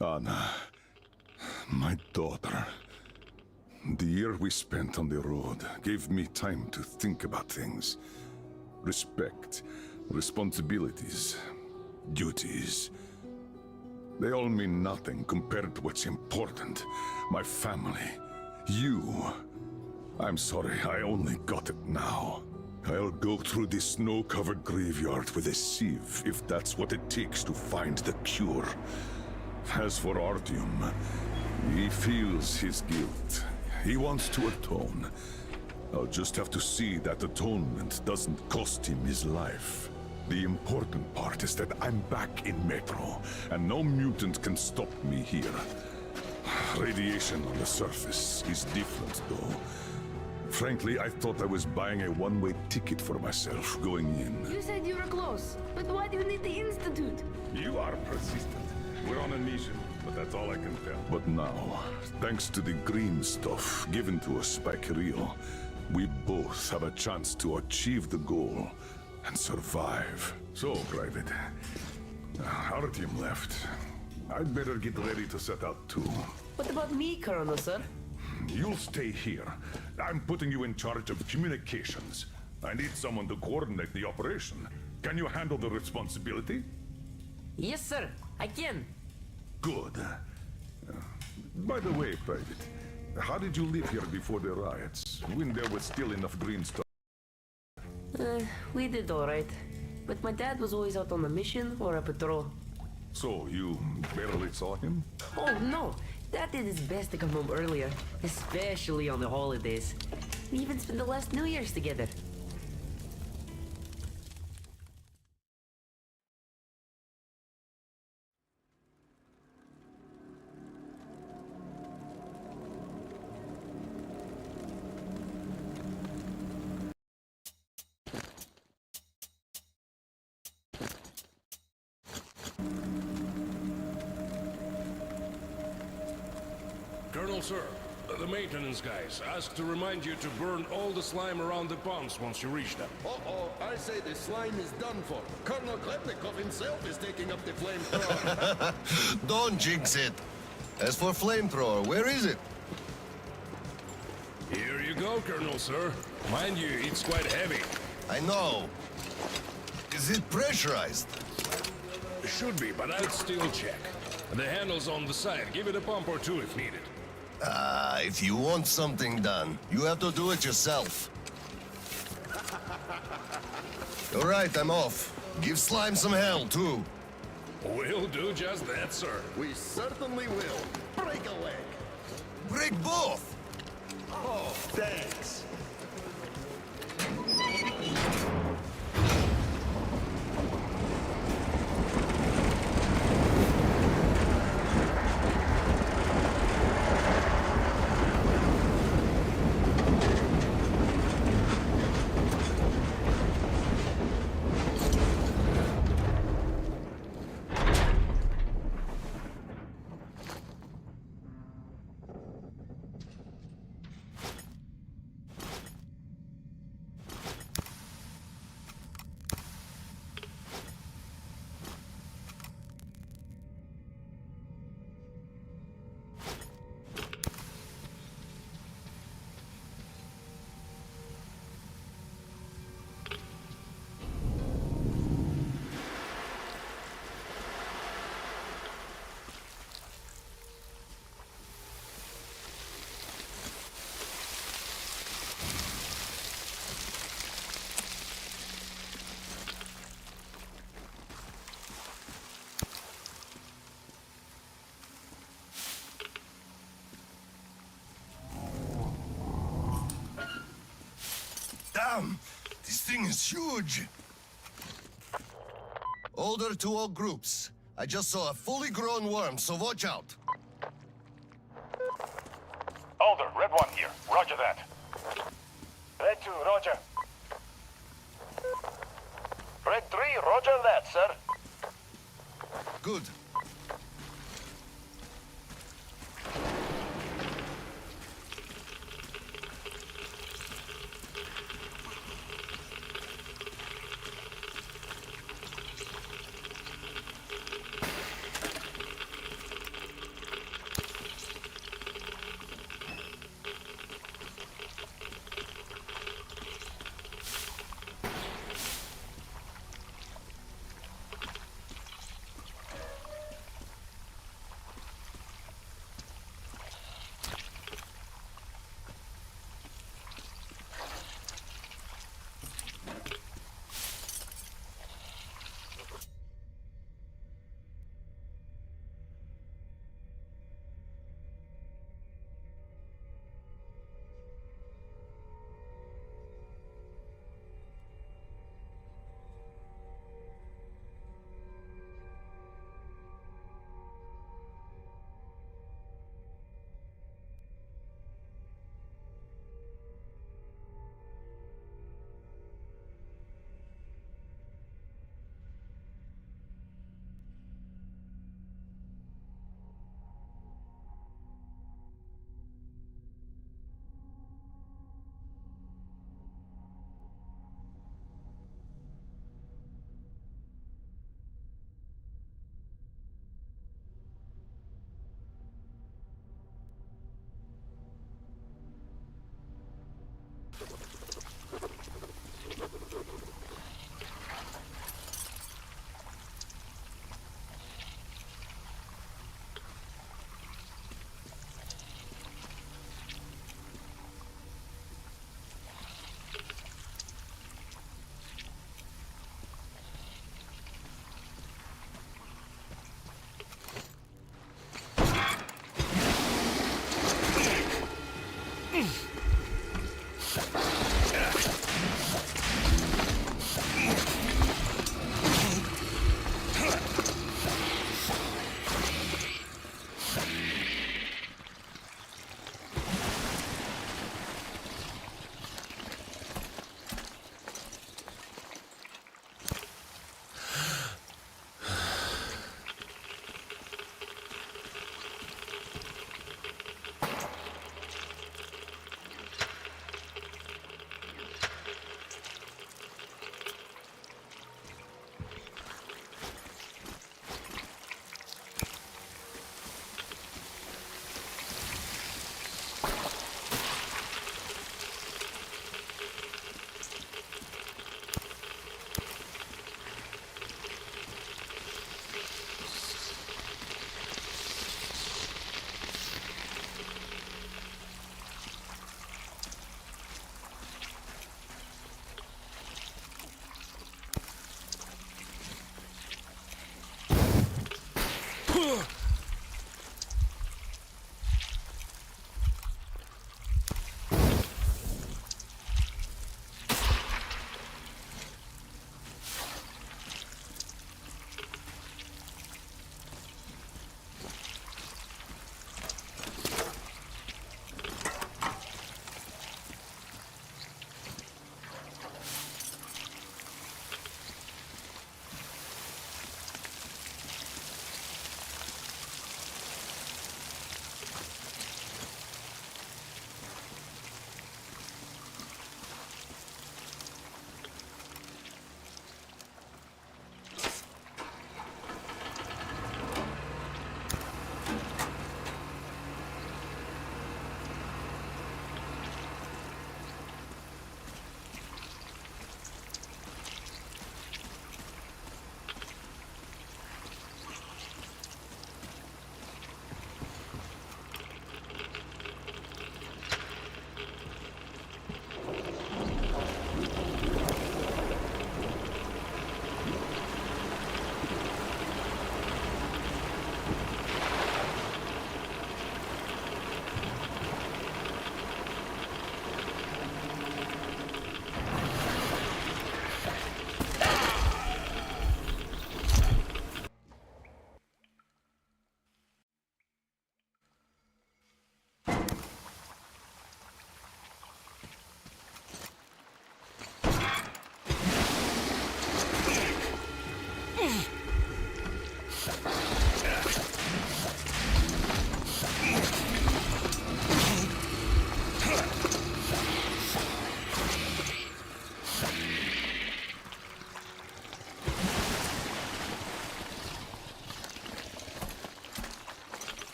Anna, my daughter. The year we spent on the road gave me time to think about things. Respect, responsibilities, duties. They all mean nothing compared to what's important. My family. You. I'm sorry, I only got it now. I'll go through this snow-covered graveyard with a sieve, if that's what it takes to find the cure. As for Artyom, he feels his guilt. He wants to atone. I'll just have to see that atonement doesn't cost him his life. The important part is that I'm back in Metro, and no mutant can stop me here. Radiation on the surface is different, though. Frankly, I thought I was buying a one-way ticket for myself going in. You said you were close, but why do you need the Institute? You are persistent. We're on a mission, but that's all I can tell. But now, thanks to the green stuff given to us by Kirill, we both have a chance to achieve the goal and survive. So, Private, Artyom left. I'd better get ready to set out too. What about me, Colonel, sir? You'll stay here. I'm putting you in charge of communications. I need someone to coordinate the operation. Can you handle the responsibility? Yes, sir. I can. Good. By the way, Private, how did you live here before the riots, when there was still enough green stuff? We did all right. But my dad was always out on a mission or a patrol. So, you barely saw him? Oh, no. Dad did his best to come home earlier, especially on the holidays. We even spent the last New Year's together. Colonel, sir, the maintenance guys asked to remind you to burn all the slime around the ponds once you reach them. Uh-oh, I say the slime is done for. Colonel Klepnikov himself is taking up the flamethrower. Don't jinx it. As for flamethrower, where is it? Here you go, Colonel, sir. Mind you, it's quite heavy. I know. Is it pressurized? Should be, but I'd still check. The handle's on the side. Give it a pump or two if needed. If you want something done, you have to do it yourself. All right, I'm off. Give Slime some hell, too. We'll do just that, sir. We certainly will. Break a leg. Break both! Oh, thanks. Damn! This thing is huge! Order to all groups. I just saw a fully grown worm, so watch out. Alder, Red 1 here. Roger that. Red 2, roger. Red 3, roger that, sir. Good.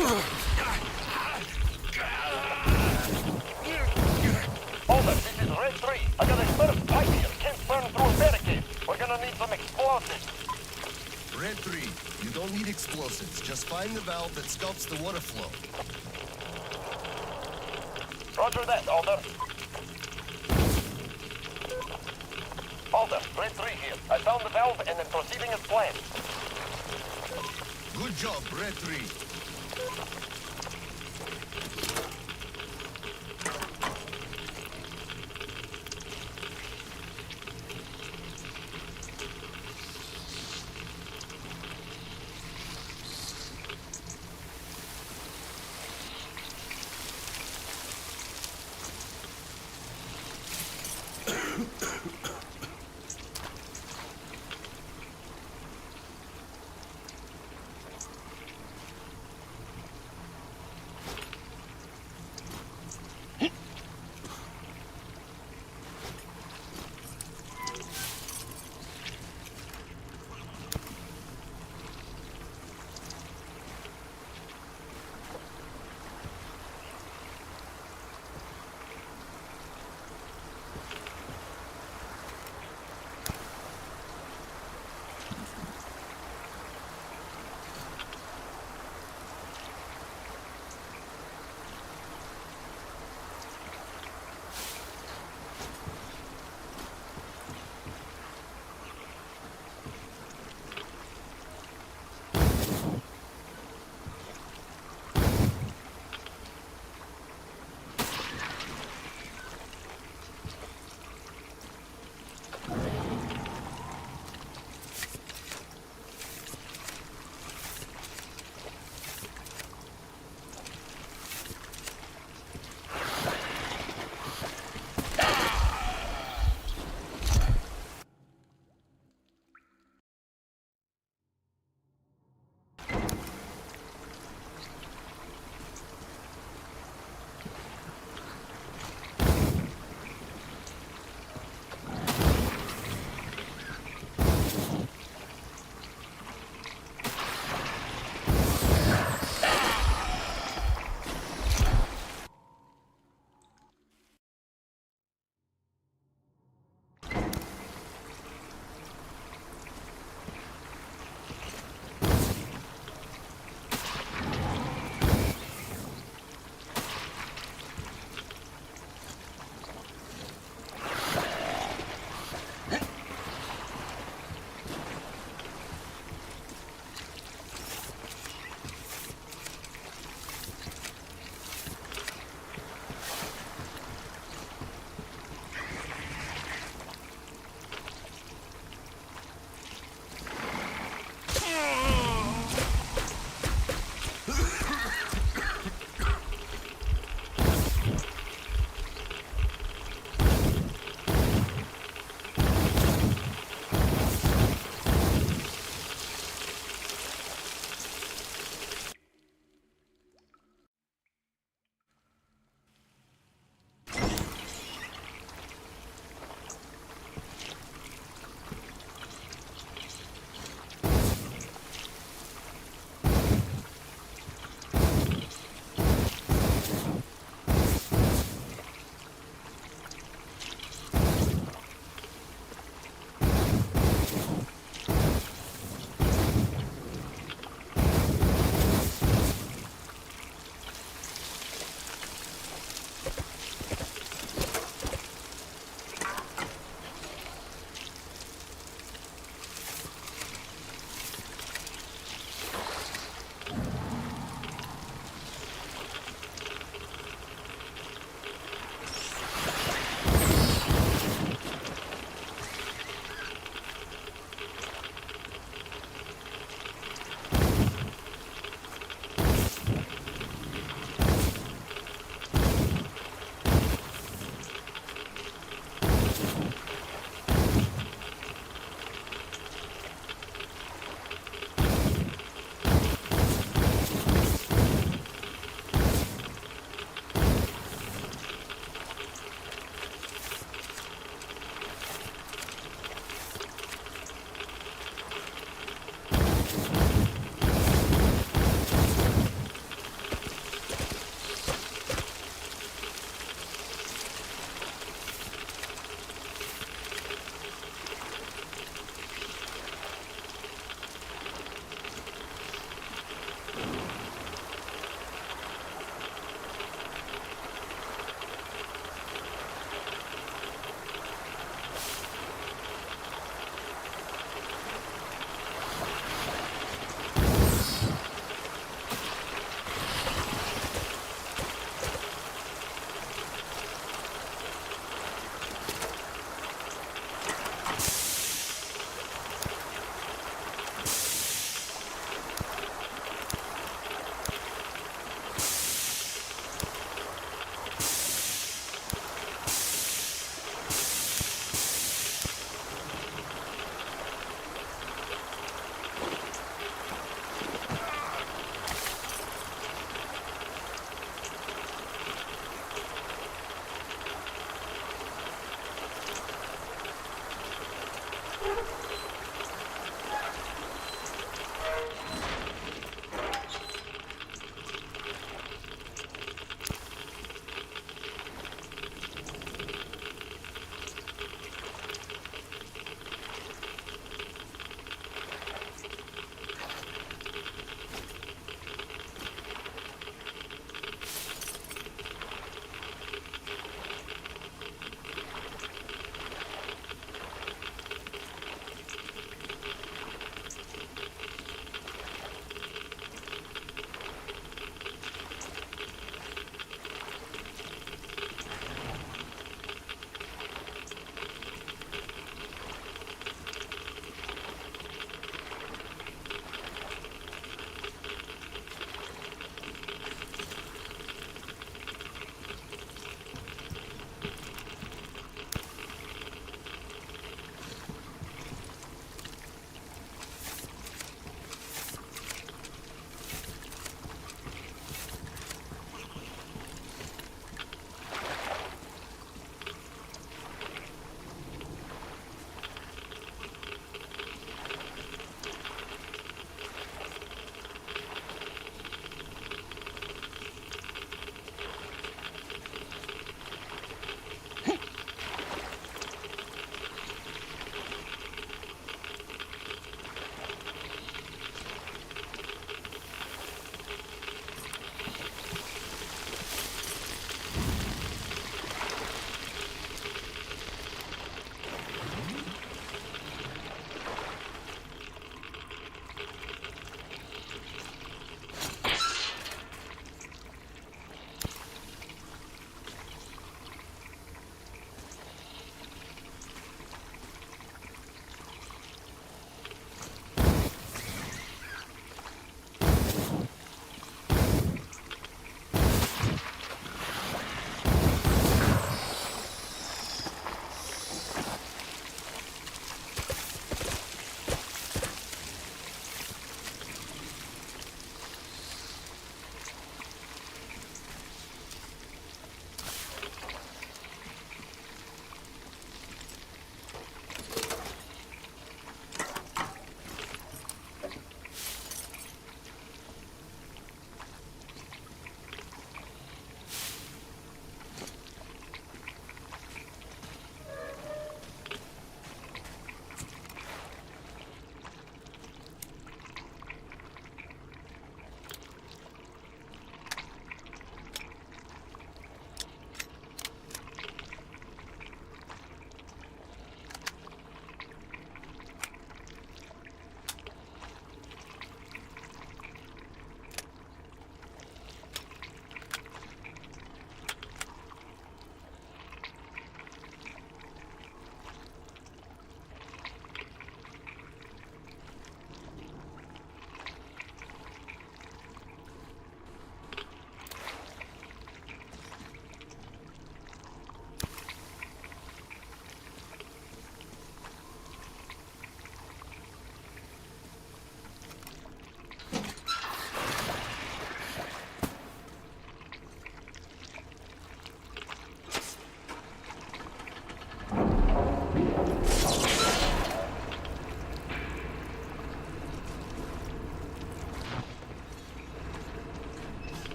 Alder, this is Red 3. I got a smurf pipe here. Can't burn through a barricade. We're gonna need some explosives. Red 3, you don't need explosives. Just find the valve that stops the water flow. Roger that, Alder. Alder, Red 3 here. I found the valve and am proceeding as planned. Good job, Red 3.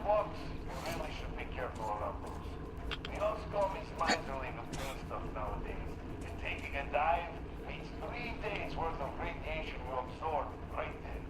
Fox, you really should be careful around those. The old scum is miserly with doing stuff nowadays. And taking a dive means 3 days worth of radiation you absorb right then.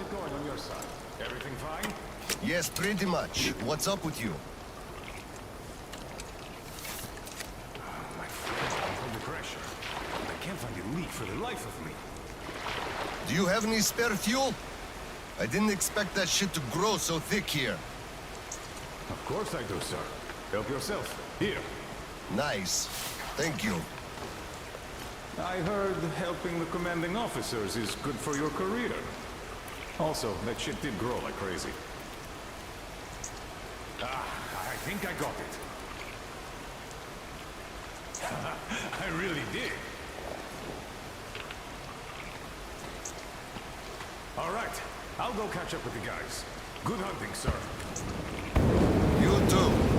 it going on your side? Everything fine? Yes, pretty much. What's up with you? My friend, I'm under pressure. I can't find a leak for the life of me. Do you have any spare fuel? I didn't expect that shit to grow so thick here. Of course I do, sir. Help yourself. Here. Nice. Thank you. I heard helping the commanding officers is good for your career. Also, that shit did grow like crazy. I think I got it. I really did. All right, I'll go catch up with the guys. Good hunting, sir. You too.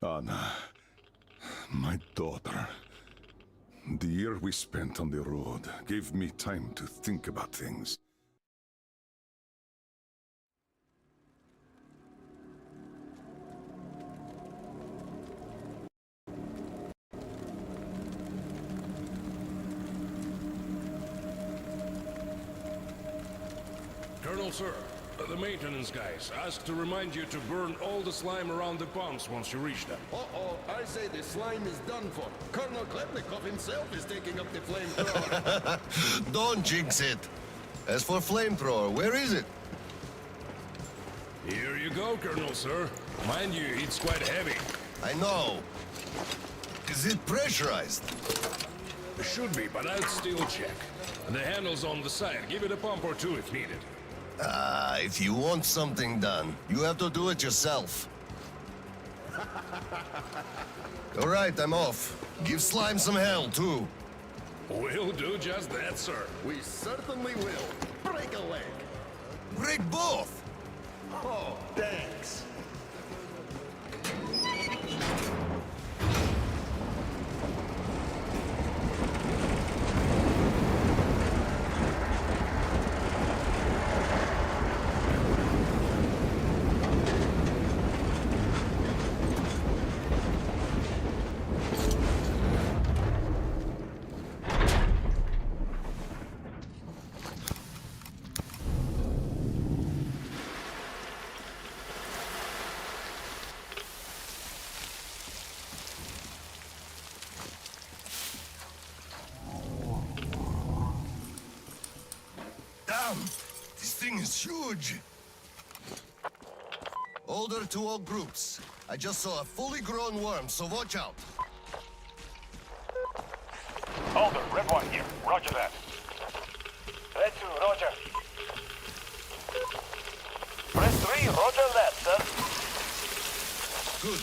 Anna, my daughter. The year we spent on the road gave me time to think about things. Colonel, sir, the maintenance guys asked to remind you to burn all the slime around the pumps once you reach them. Uh-oh, I say the slime is done for. Colonel Klepnikov himself is taking up the flamethrower. Don't jinx it. As for flamethrower, where is it? Here you go, Colonel, sir. Mind you, it's quite heavy. I know. Is it pressurized? Should be, but I'll still check. The handle's on the side. Give it a pump or two if needed. If you want something done, you have to do it yourself. All right, I'm off. Give Slime some hell, too. We'll do just that, sir. We certainly will. Break a leg. Break both! Oh, thanks. Damn! This thing is huge! Order to all groups. I just saw a fully grown worm, so watch out. Alder, Red One here. Roger that. Red 2, roger. Press 3, roger that, sir. Good.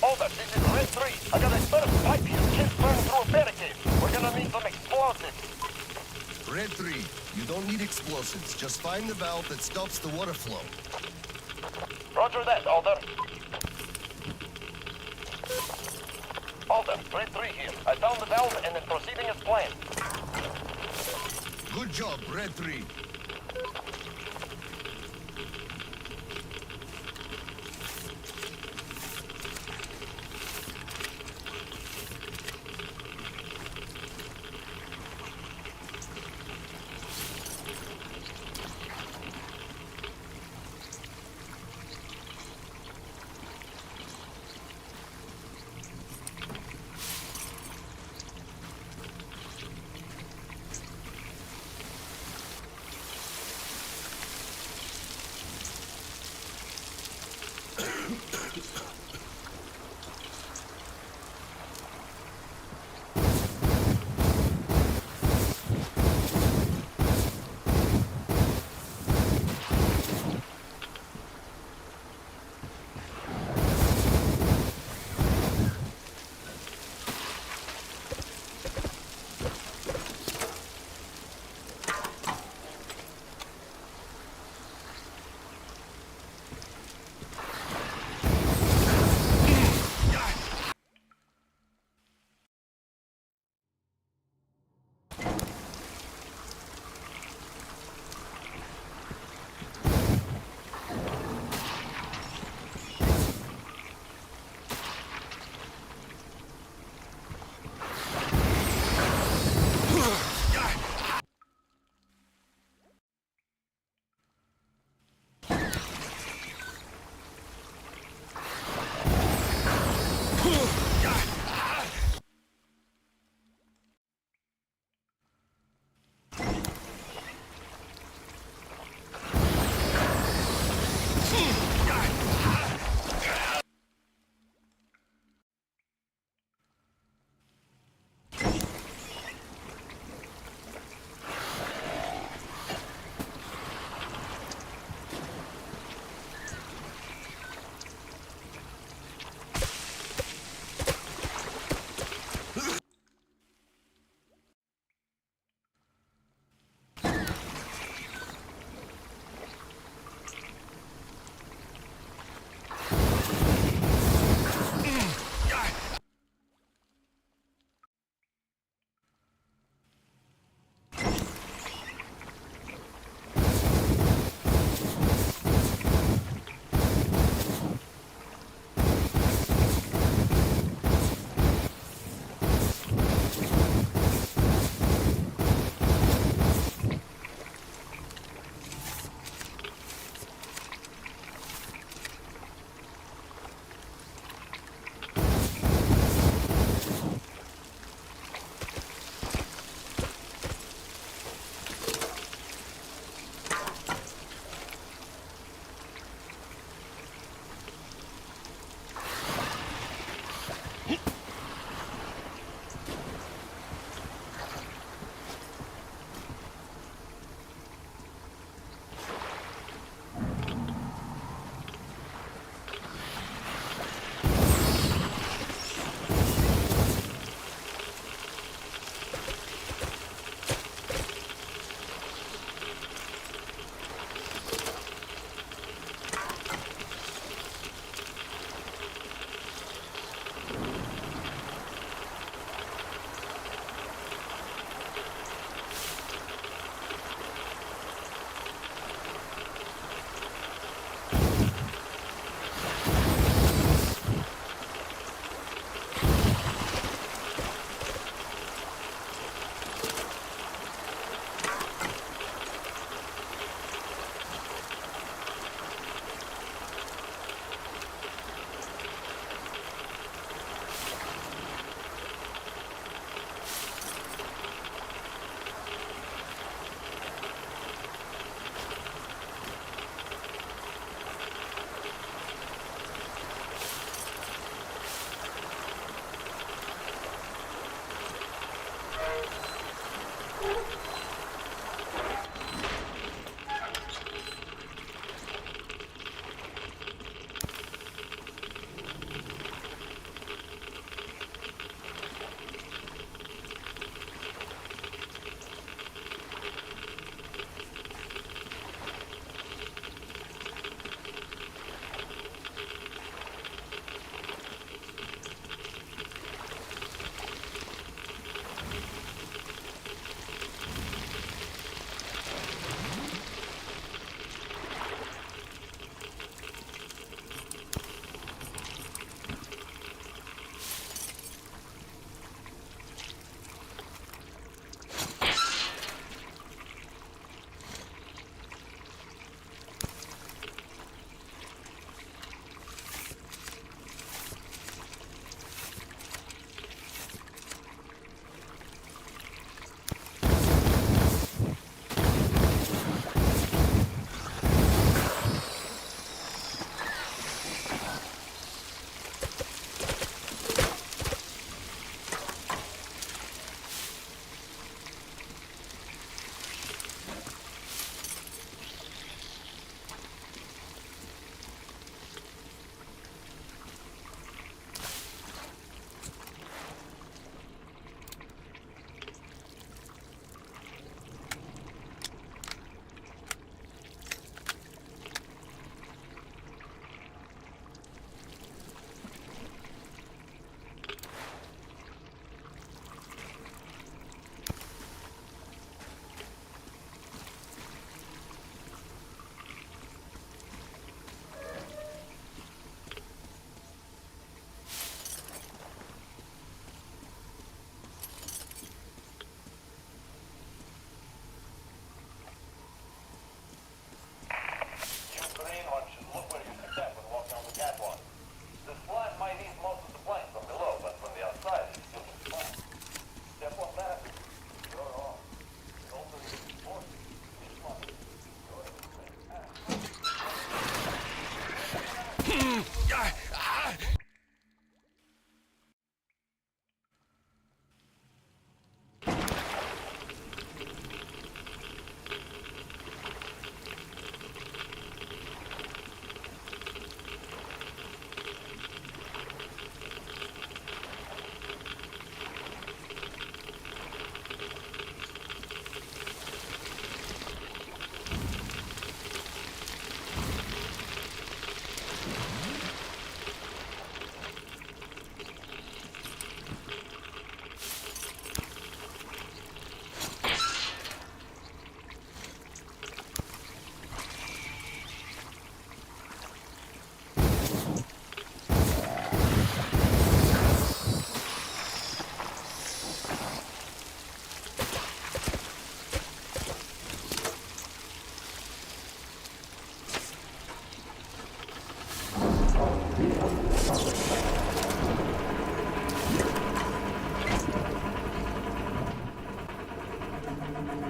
Over, this is Red 3. I got a burst pipe here. Can't burn through a barricade. We're gonna need some explosives. Red 3, you don't need explosives. Just find the valve that stops the water flow. Roger that, Alder. Alder, Red 3 here. I found the valve and am proceeding as planned. Good job, Red 3.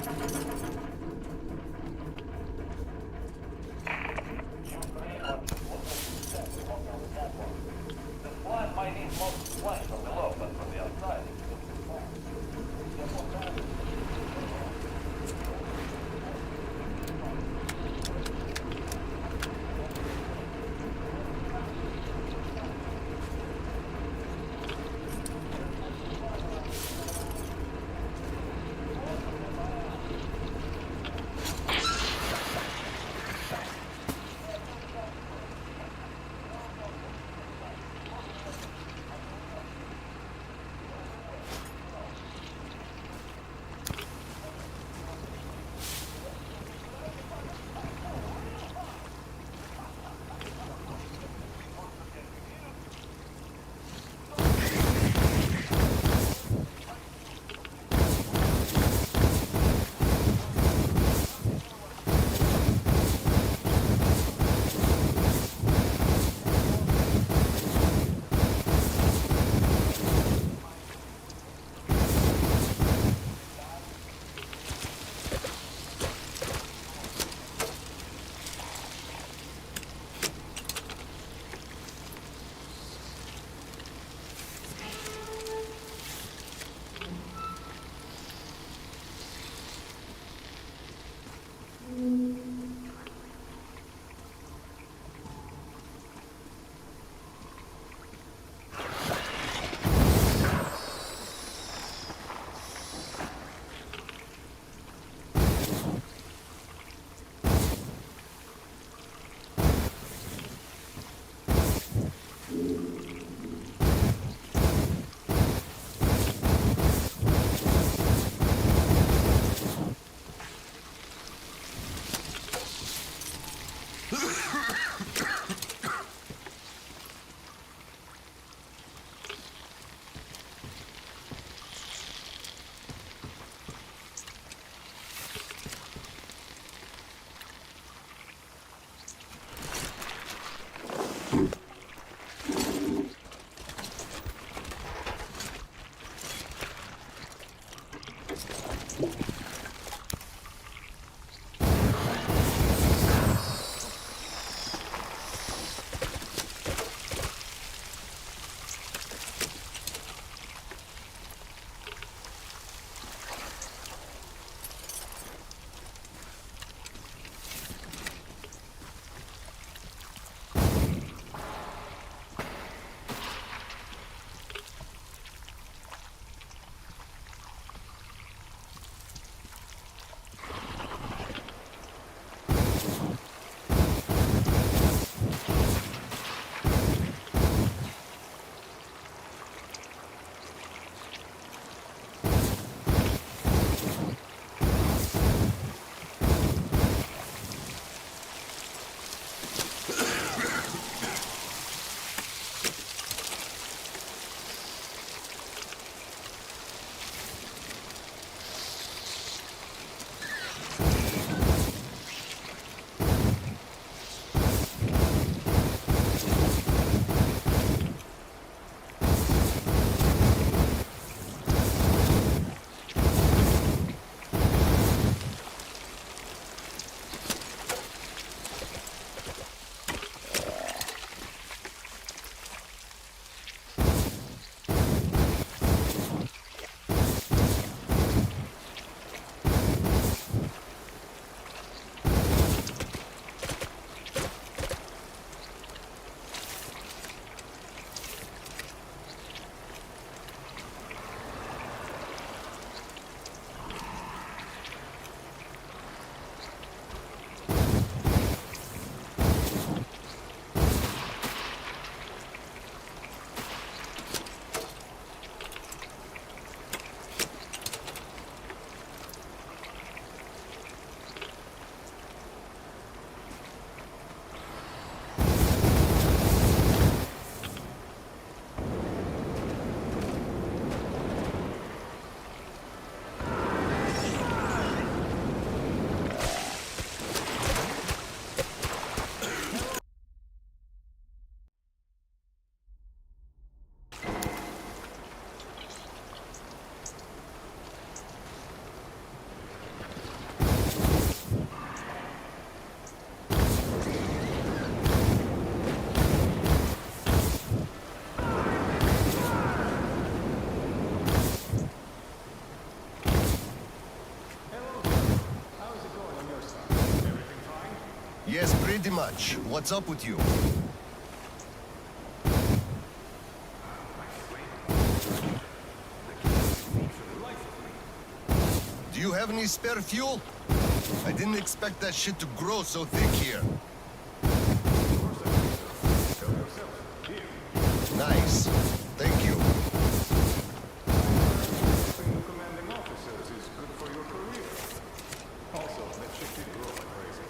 The slime might eat most of the slime from below, but from the outside, it's looking fine. pretty much. What's up with you? Do you have any spare fuel? I didn't expect that shit to grow so thick here. Nice. Thank you. Helping the commanding officers is good for your career. Also, that shit did grow like crazy.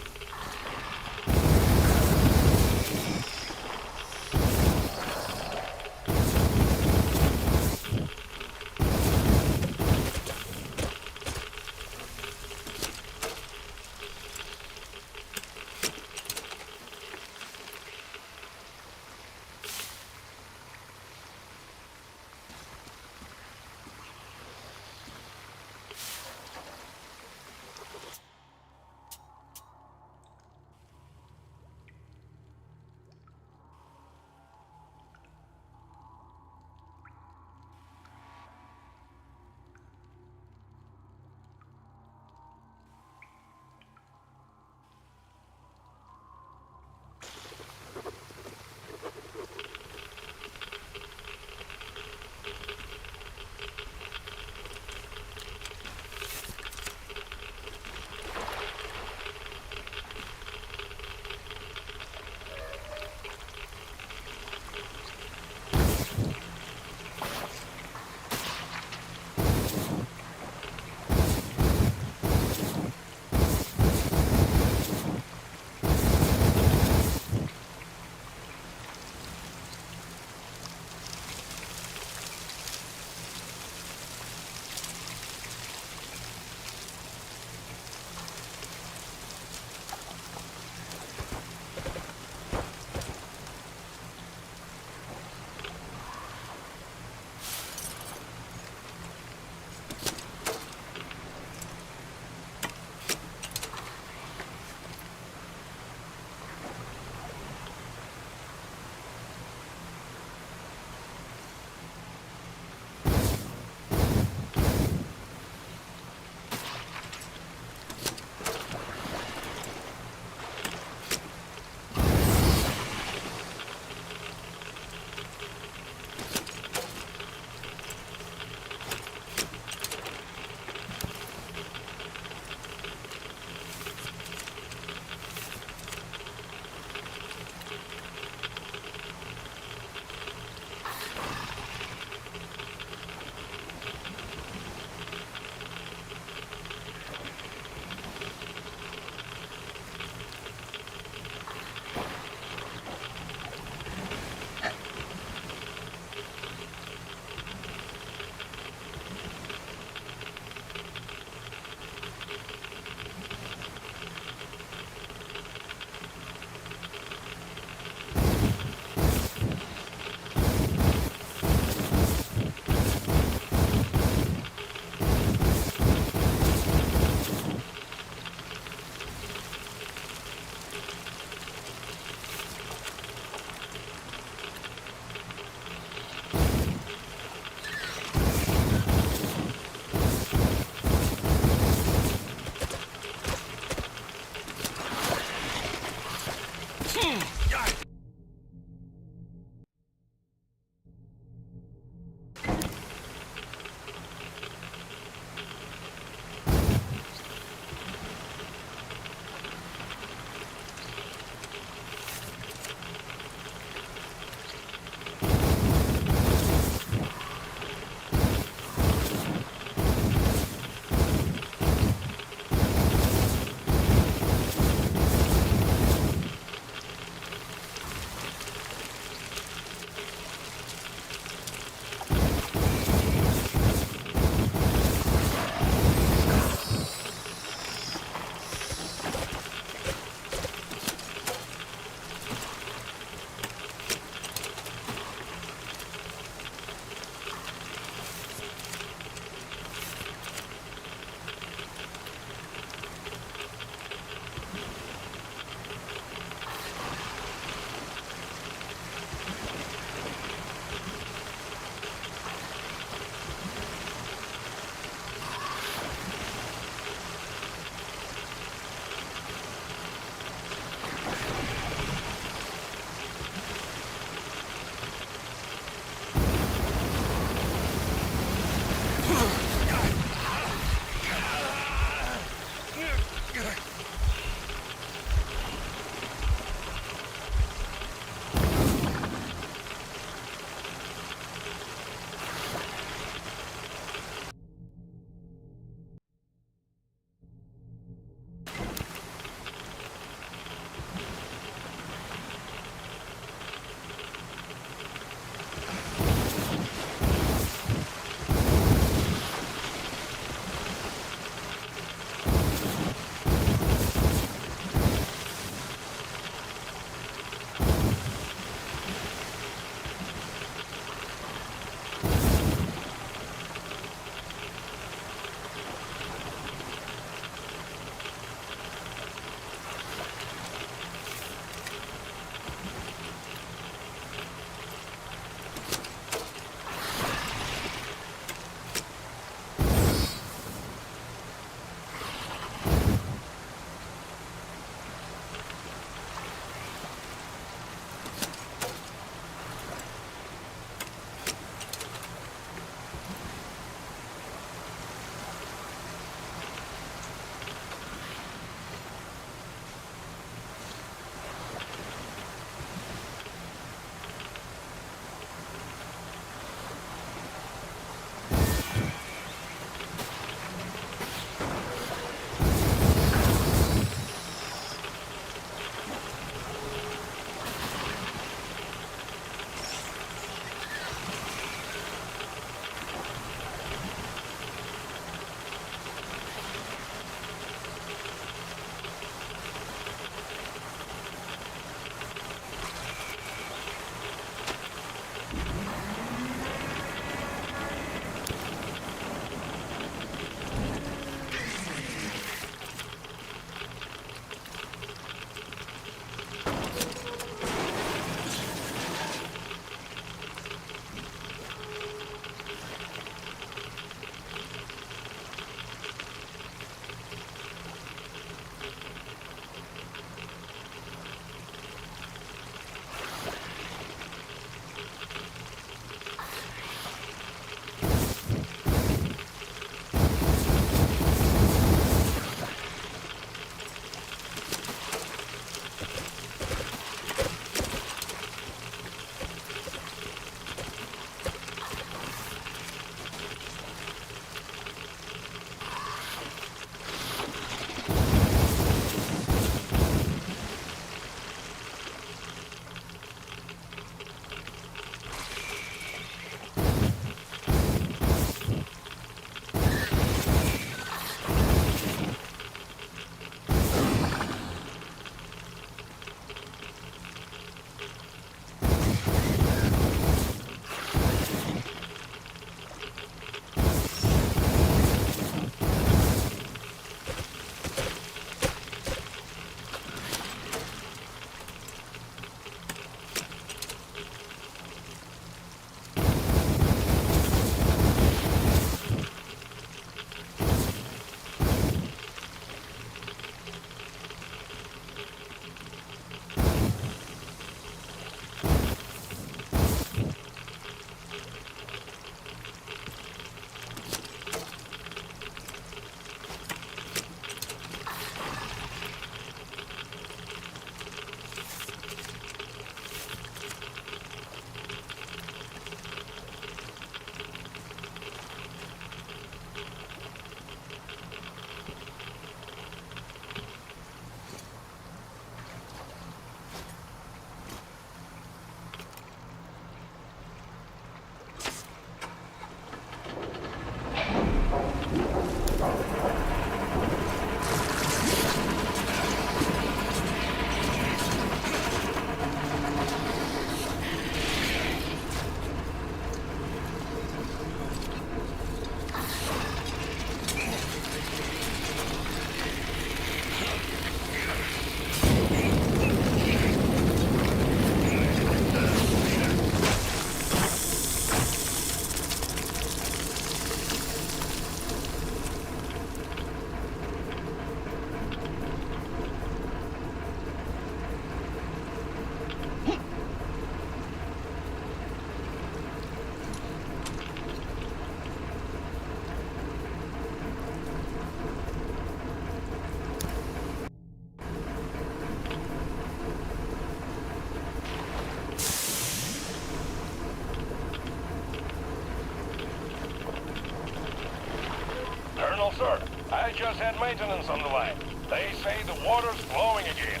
just had maintenance on the line. They say the water's flowing again.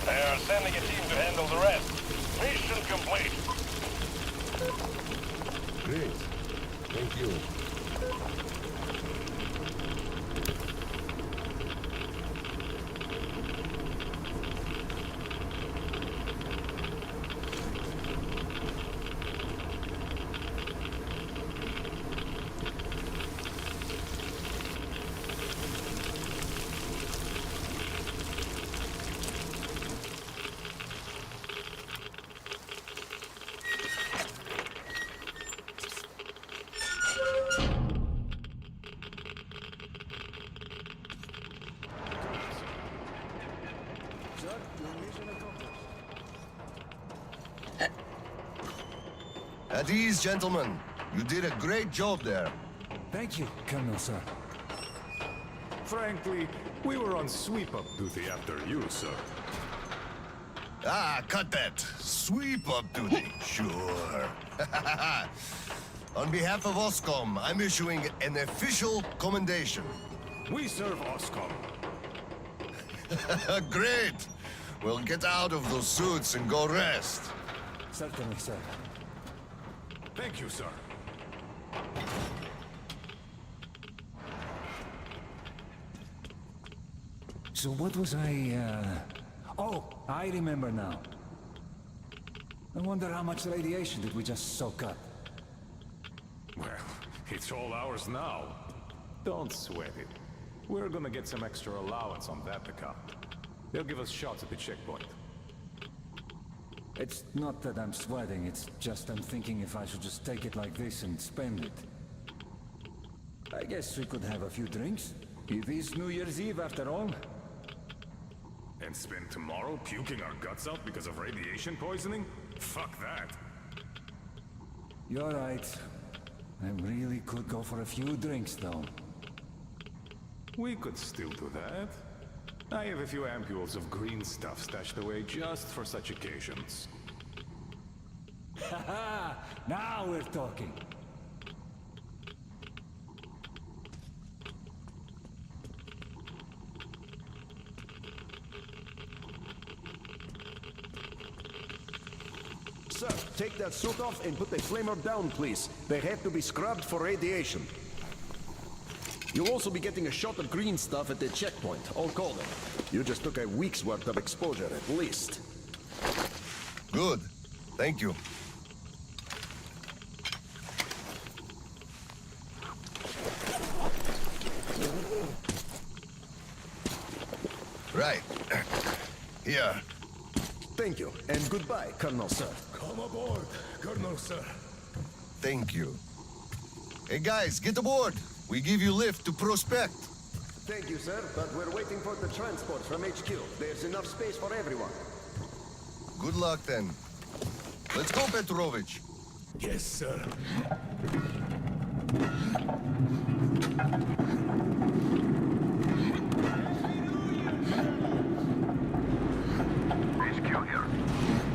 They're sending a team to handle the rest. Mission complete. Great. Thank you. At ease, gentlemen. You did a great job there. Thank you, Colonel, sir. Frankly, we were on sweep-up duty after you, sir. Ah, cut that. Sweep-up duty. Sure. On behalf of OSCOM, I'm issuing an official commendation. We serve OSCOM. Great! Well, get out of those suits and go rest. Certainly, sir. Thank you, sir. So what was Oh, I remember now. I wonder how much radiation did we just soak up? Well, it's all ours now. Don't sweat it. We're gonna get some extra allowance on that account. They'll give us shots at the checkpoint. It's not that I'm sweating, it's just I'm thinking if I should just take it like this and spend it. I guess we could have a few drinks. It is New Year's Eve after all. And spend tomorrow puking our guts out because of radiation poisoning? Fuck that. You're right. I really could go for a few drinks, though. We could still do that. I have a few ampules of green stuff stashed away just for such occasions. Haha! Now we're talking. Sir, take that suit off and put the flamer down, please. They have to be scrubbed for radiation. You'll also be getting a shot of green stuff at the checkpoint, all colder. You just took a week's worth of exposure, at least. Good. Thank you. Right. Here. Thank you, and goodbye, Colonel, sir. Come aboard, Colonel, sir. Thank you. Hey, guys, get aboard. We give you lift to Prospect. Thank you, sir, but we're waiting for the transport from HQ. There's enough space for everyone. Good luck, then. Let's go, Petrovich. Yes, sir. HQ here.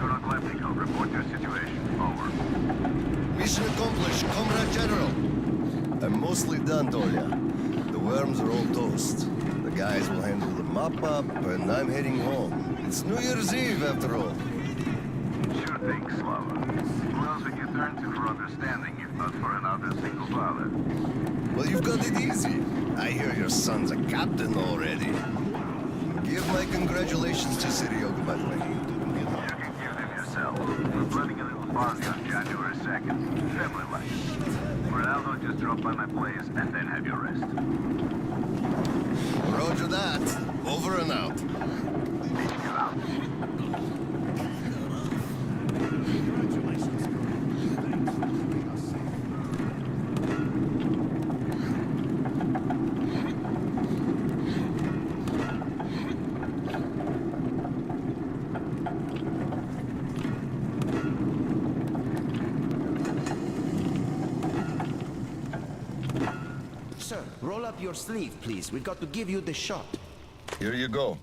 Colonel Klepnikov, report your situation. Over. Mission accomplished, Comrade General. I'm mostly done, Tolia. The worms are all toast. The guys will handle the mop-up, and I'm heading home. It's New Year's Eve, after all. Sure thing, Slava. Who else would you turn to for understanding if not for another single father? Well, you've got it easy. I hear your son's a captain already. Give my congratulations to Seryoga, by the way. You can give them yourself. We're planning a little party on January 2nd. Family-like. For now, just drop by my place and then have your rest. Roger that. Over and out. HQ out. Sir, roll up your sleeve, please. We've got to give you the shot. Here you go.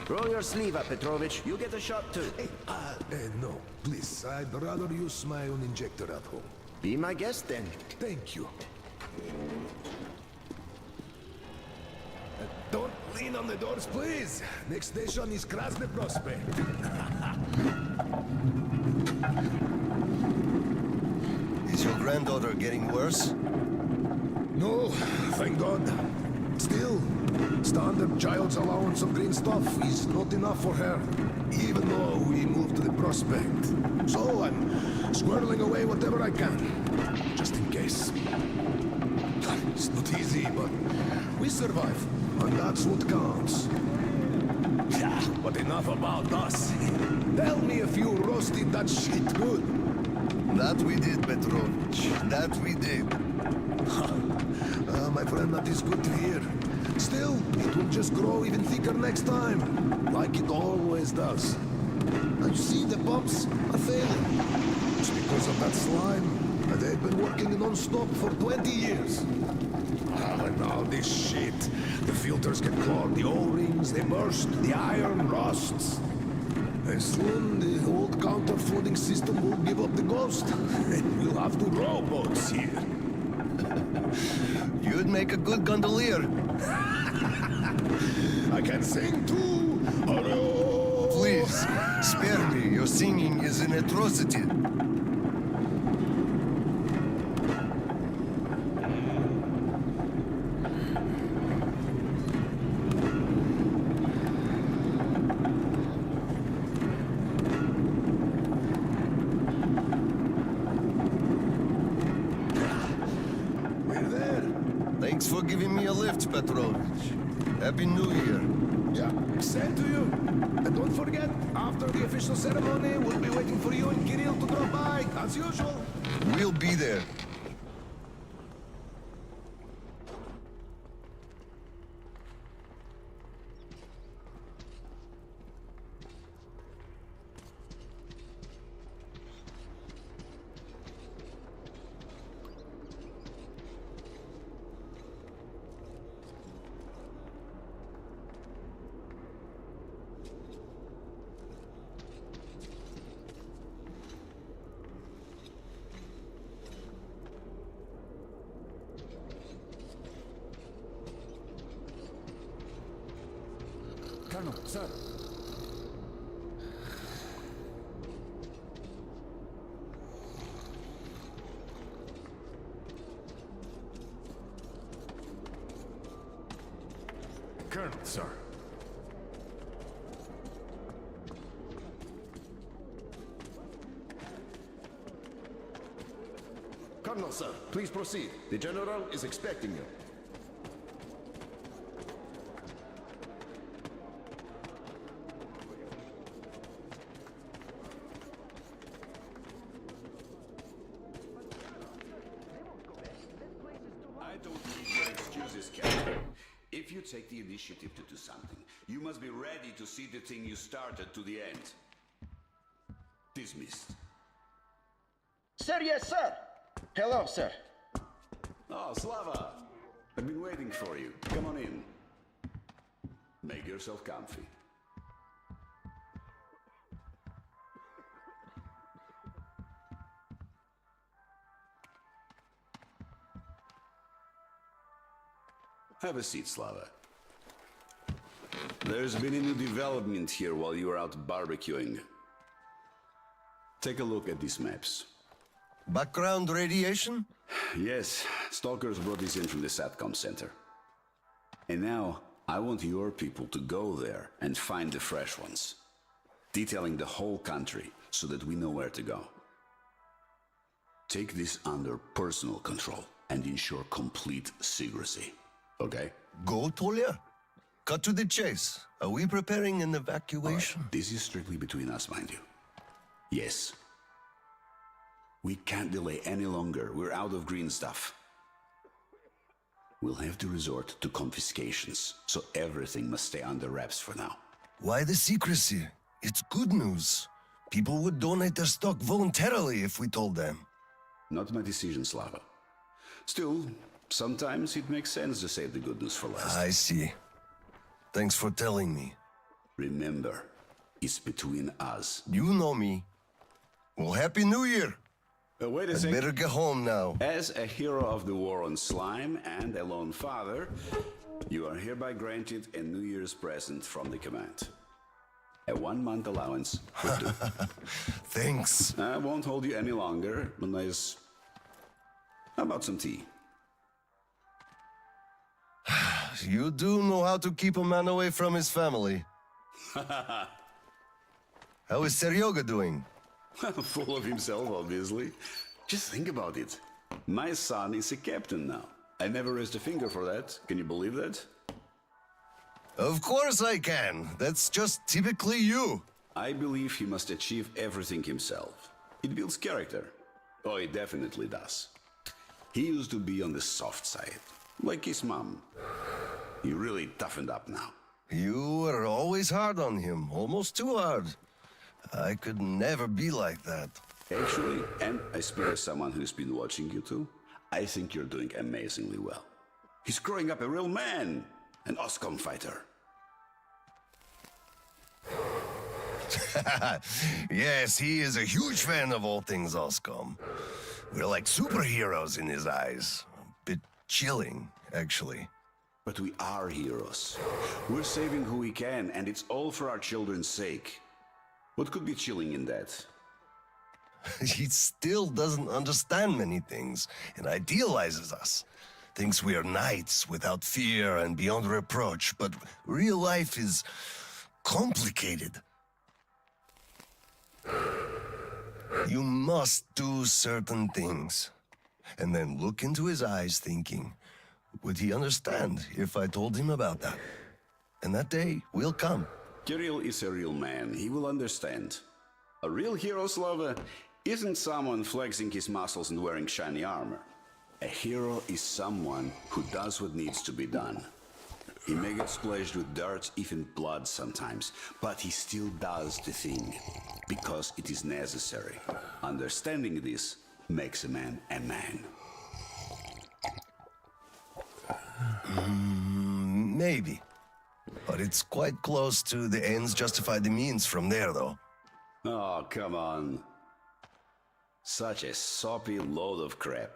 Roll your sleeve up, Petrovich. You get a shot, too. No, please. I'd rather use my own injector at home. Be my guest then. Thank you. Don't lean on the doors, please. Next station is Krasny Prospect. Is your granddaughter getting worse? No, thank God. Still, standard child's allowance of green stuff is not enough for her, even though we moved to the Prospect. So I'm squirreling away whatever I can, just in case. It's not easy, but we survive, and that's what counts. Yeah, but enough about us. Tell me if you roasted that shit good. That we did, Petrovich. That we did. My friend, that is good to hear. Still, it will just grow even thicker next time, like it always does. Now you see, the pumps are failing. It's because of that slime. And they've been working non-stop for 20 years. And now this shit. The filters get clogged, the O-rings, they burst, the iron rusts. And soon the old counter-flooding system will give up the ghost. And we'll have to row boats here. You'd make a good gondolier. I can sing too. Hello. Please, spare me. Your singing is an atrocity. We're there. Thanks for giving me a lift, Petrovich. Happy New Year. Yeah, same to you. And don't forget, after the official ceremony, we'll be waiting for you and Kirill to drop by, as usual. We'll be there. Colonel, sir. Colonel, sir. Colonel, sir, please proceed. The General is expecting you. I don't need your excuses, Captain. If you take the initiative to do something, you must be ready to see the thing you started to the end. Dismissed. Sir, yes, sir. Hello, sir. Oh, Slava! I've been waiting for you. Come on in. Make yourself comfy. Have a seat, Slava. There's been a new development here while you were out barbecuing. Take a look at these maps. Background radiation? Yes, Stalkers brought this in from the SATCOM center. And now, I want your people to go there and find the fresh ones. Detailing the whole country so that we know where to go. Take this under personal control and ensure complete secrecy. Okay? Go, Tolia? Cut to the chase. Are we preparing an evacuation? Right. This is strictly between us, mind you. Yes. We can't delay any longer. We're out of green stuff. We'll have to resort to confiscations, so everything must stay under wraps for now. Why the secrecy? It's good news. People would donate their stock voluntarily if we told them. Not my decision, Slava. Still, sometimes it makes sense to save the good news for last. I see. Thanks for telling me. Remember, it's between us. You know me. Well, Happy New Year! Wait a I'd sec. better get home now. As a hero of the war on slime and a lone father, you are hereby granted a New Year's present from the command. A 1-month allowance for 2. Thanks. I won't hold you any longer unless... How about some tea? You do know how to keep a man away from his family. How is Seryoga doing? Full of himself, obviously. Just think about it. My son is a captain now. I never raised a finger for that. Can you believe that? Of course I can. That's just typically you. I believe he must achieve everything himself. It builds character. Oh, it definitely does. He used to be on the soft side, like his mom. He really toughened up now. You were always hard on him, almost too hard. I could never be like that. Actually, and I speak as someone who's been watching you too, I think you're doing amazingly well. He's growing up a real man, an OSCOM fighter. Yes, he is a huge fan of all things Oscom. We're like superheroes in his eyes. A bit chilling, actually. But we are heroes. We're saving who we can, and it's all for our children's sake. What could be chilling in that? He still doesn't understand many things and idealizes us. Thinks we are knights without fear and beyond reproach, but real life is complicated. You must do certain things, and then look into his eyes thinking, would he understand if I told him about that? And that day will come. Kirill is a real man. He will understand. A real hero, Slava, isn't someone flexing his muscles and wearing shiny armor. A hero is someone who does what needs to be done. He may get splashed with dirt, even blood sometimes, but he still does the thing, because it is necessary. Understanding this makes a man a man. Maybe. But it's quite close to the ends justify the means from there, though. Oh, come on. Such a soppy load of crap.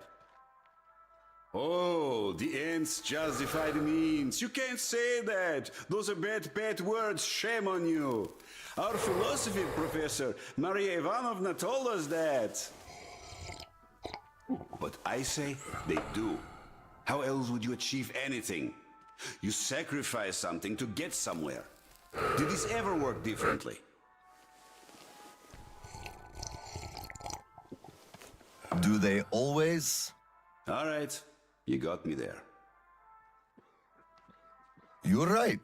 Oh, the ends justify the means. You can't say that. Those are bad words. Shame on you. Our philosophy professor, Maria Ivanovna, told us that. But I say they do. How else would you achieve anything? You sacrifice something to get somewhere. Did this ever work differently? Do they always? All right, you got me there. You're right.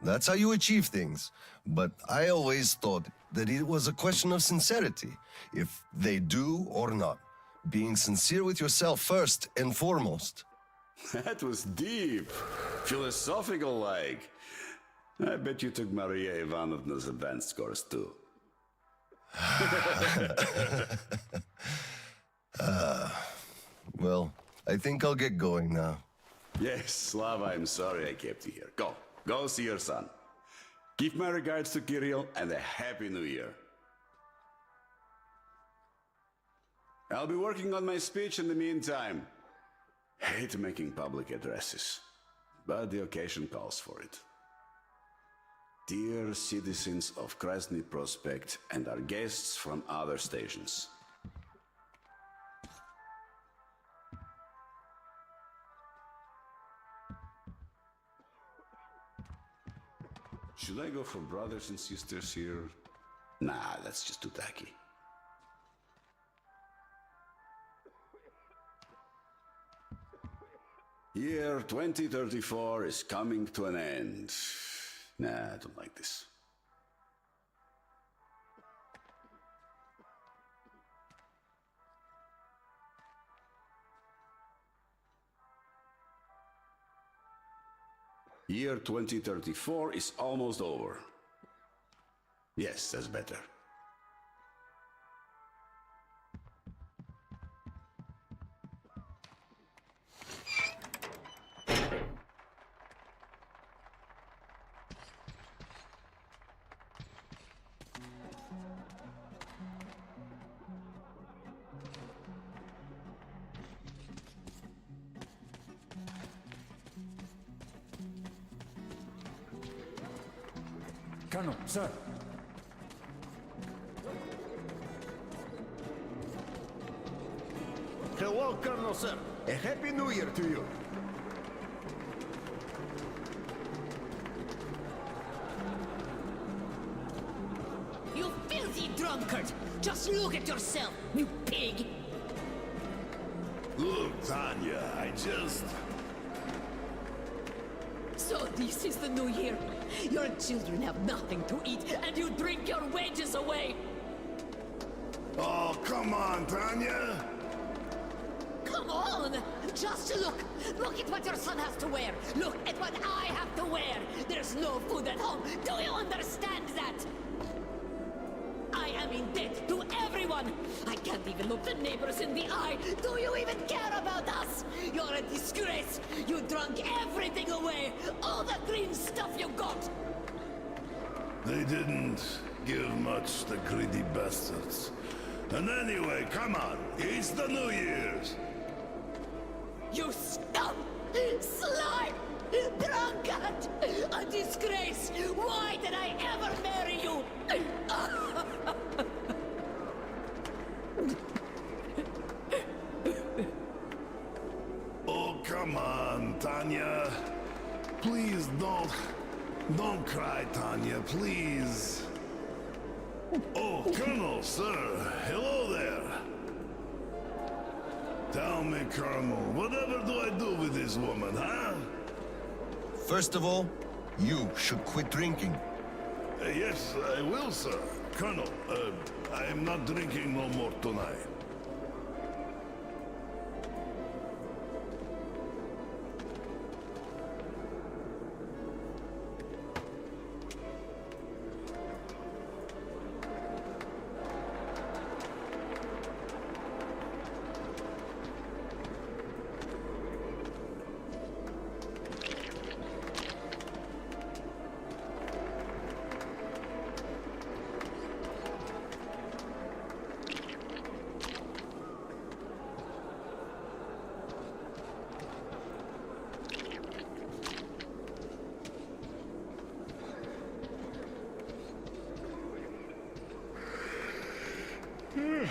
That's how you achieve things. But I always thought that it was a question of sincerity, if they do or not. Being sincere with yourself first and foremost. That was deep. Philosophical-like. I bet you took Maria Ivanovna's advanced course too. Well, I think I'll get going now. Yes, Slava, I'm sorry I kept you here. Go see your son. Give my regards to Kirill and a Happy New Year. I'll be working on my speech in the meantime. Hate making public addresses, but the occasion calls for it. Dear citizens of Krasny Prospect and our guests from other stations. Should I go for brothers and sisters here? Nah, that's just too tacky. Year 2034 is coming to an end. Nah, I don't like this. Year 2034 is almost over. Yes, that's better. Colonel, sir. Hello, Colonel, sir. A Happy New Year to you. You filthy drunkard! Just look at yourself, you pig! Look, Tanya, I just... So this is the new year. Your children have nothing to eat, and you drink your wages away! Oh, come on, Tanya! Come on! Just look! Look at what your son has to wear! Look at what I have to wear! There's no food at home! Do you understand that? I am in debt to everyone! I can't even look the neighbors in the eye! Do you even care about us? You're a disgrace! You drunk everything away! All the green stuff you got! They didn't give much, the greedy bastards. And anyway, come on, it's the New Year's! You scum! Slime! Drunkard! A disgrace! Why did I ever marry you? Oh, come on, Tanya. Please don't cry, Tanya, please. Oh, Colonel, sir, hello there. Tell me, Colonel, whatever do I do with this woman, huh? First of all, you should quit drinking. Yes, I will, sir. Colonel, I am not drinking no more tonight.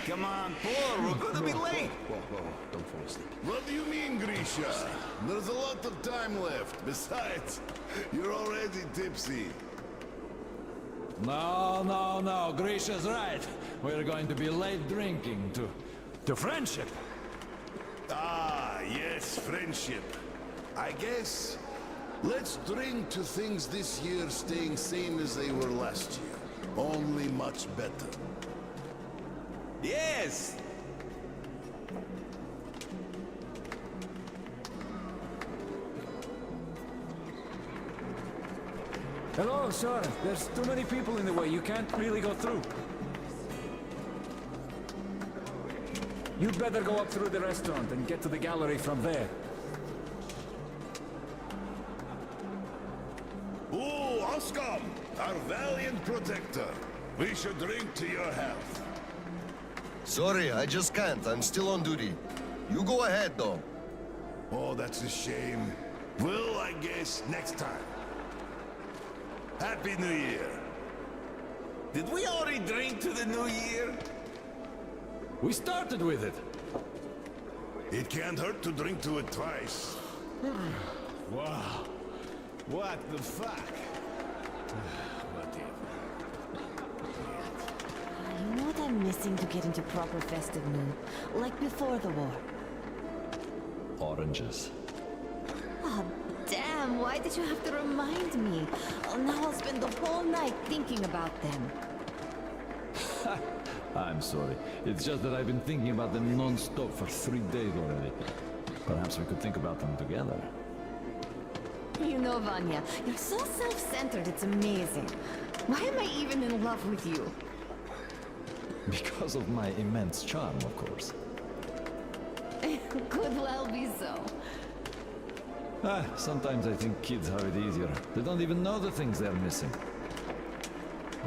Come on, Paul, we're gonna be late. Whoa, don't fall asleep. What do you mean, Grisha? There's a lot of time left. Besides, you're already tipsy. No, Grisha's right. We're going to be late drinking to friendship. Ah, yes, friendship. I guess let's drink to things this year staying same as they were last year. Only much better. Yes! Hello, sir. There's too many people in the way. You can't really go through. You'd better go up through the restaurant and get to the gallery from there. Ooh, Oscom, our valiant protector. We should drink to your health. Sorry, I just can't. I'm still on duty. You go ahead, though. Oh, that's a shame. Well, I guess next time. Happy New Year. Did we already drink to the New Year? We started with it. It can't hurt to drink to it twice. Wow. What the fuck? You know what I'm missing to get into proper festive mood? Like before the war. Oranges. Oh, damn, why did you have to remind me? Oh, now I'll spend the whole night thinking about them. I'm sorry. It's just that I've been thinking about them non-stop for 3 days already. Perhaps we could think about them together. You know, Vanya, you're so self-centered, it's amazing. Why am I even in love with you? Because of my immense charm, of course. Could well be so. Sometimes I think kids have it easier. They don't even know the things they're missing.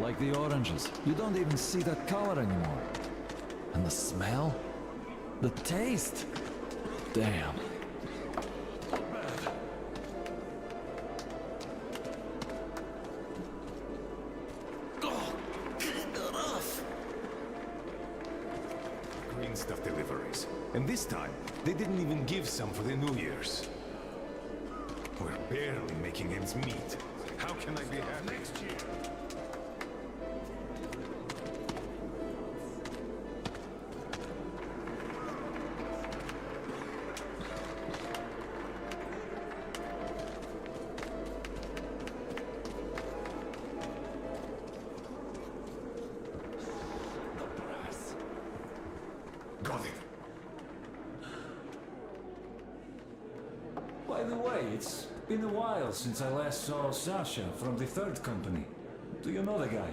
Like the oranges. You don't even see that color anymore. And the smell? The taste? Damn. And this time, they didn't even give some for the New Year's. We're barely making ends meet. How can I be happy? Next year. Got it. By the way, it's been a while since I last saw Sasha from the Third Company. Do you know the guy?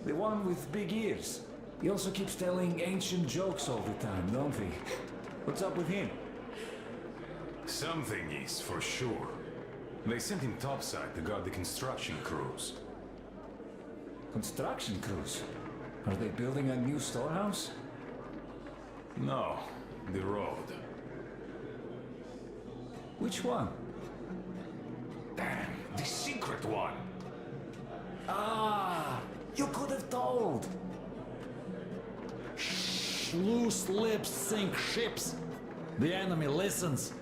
The one with big ears. He also keeps telling ancient jokes all the time, don't he? What's up with him? Something is, for sure. They sent him topside to guard the construction crews. Construction crews? Are they building a new storehouse? No, the road. Which one? Damn, the secret one! Ah! You could have told! Shh! Loose lips sink ships! The enemy listens!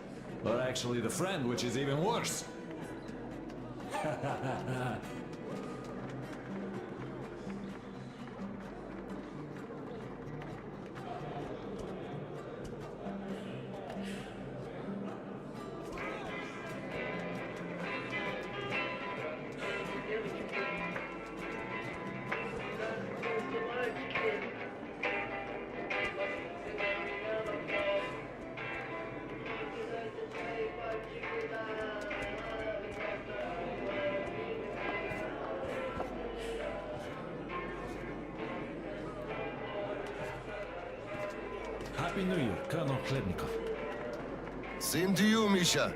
Or actually the friend, which is even worse! Happy New Year, Colonel Klebnikov. Same to you, Misha.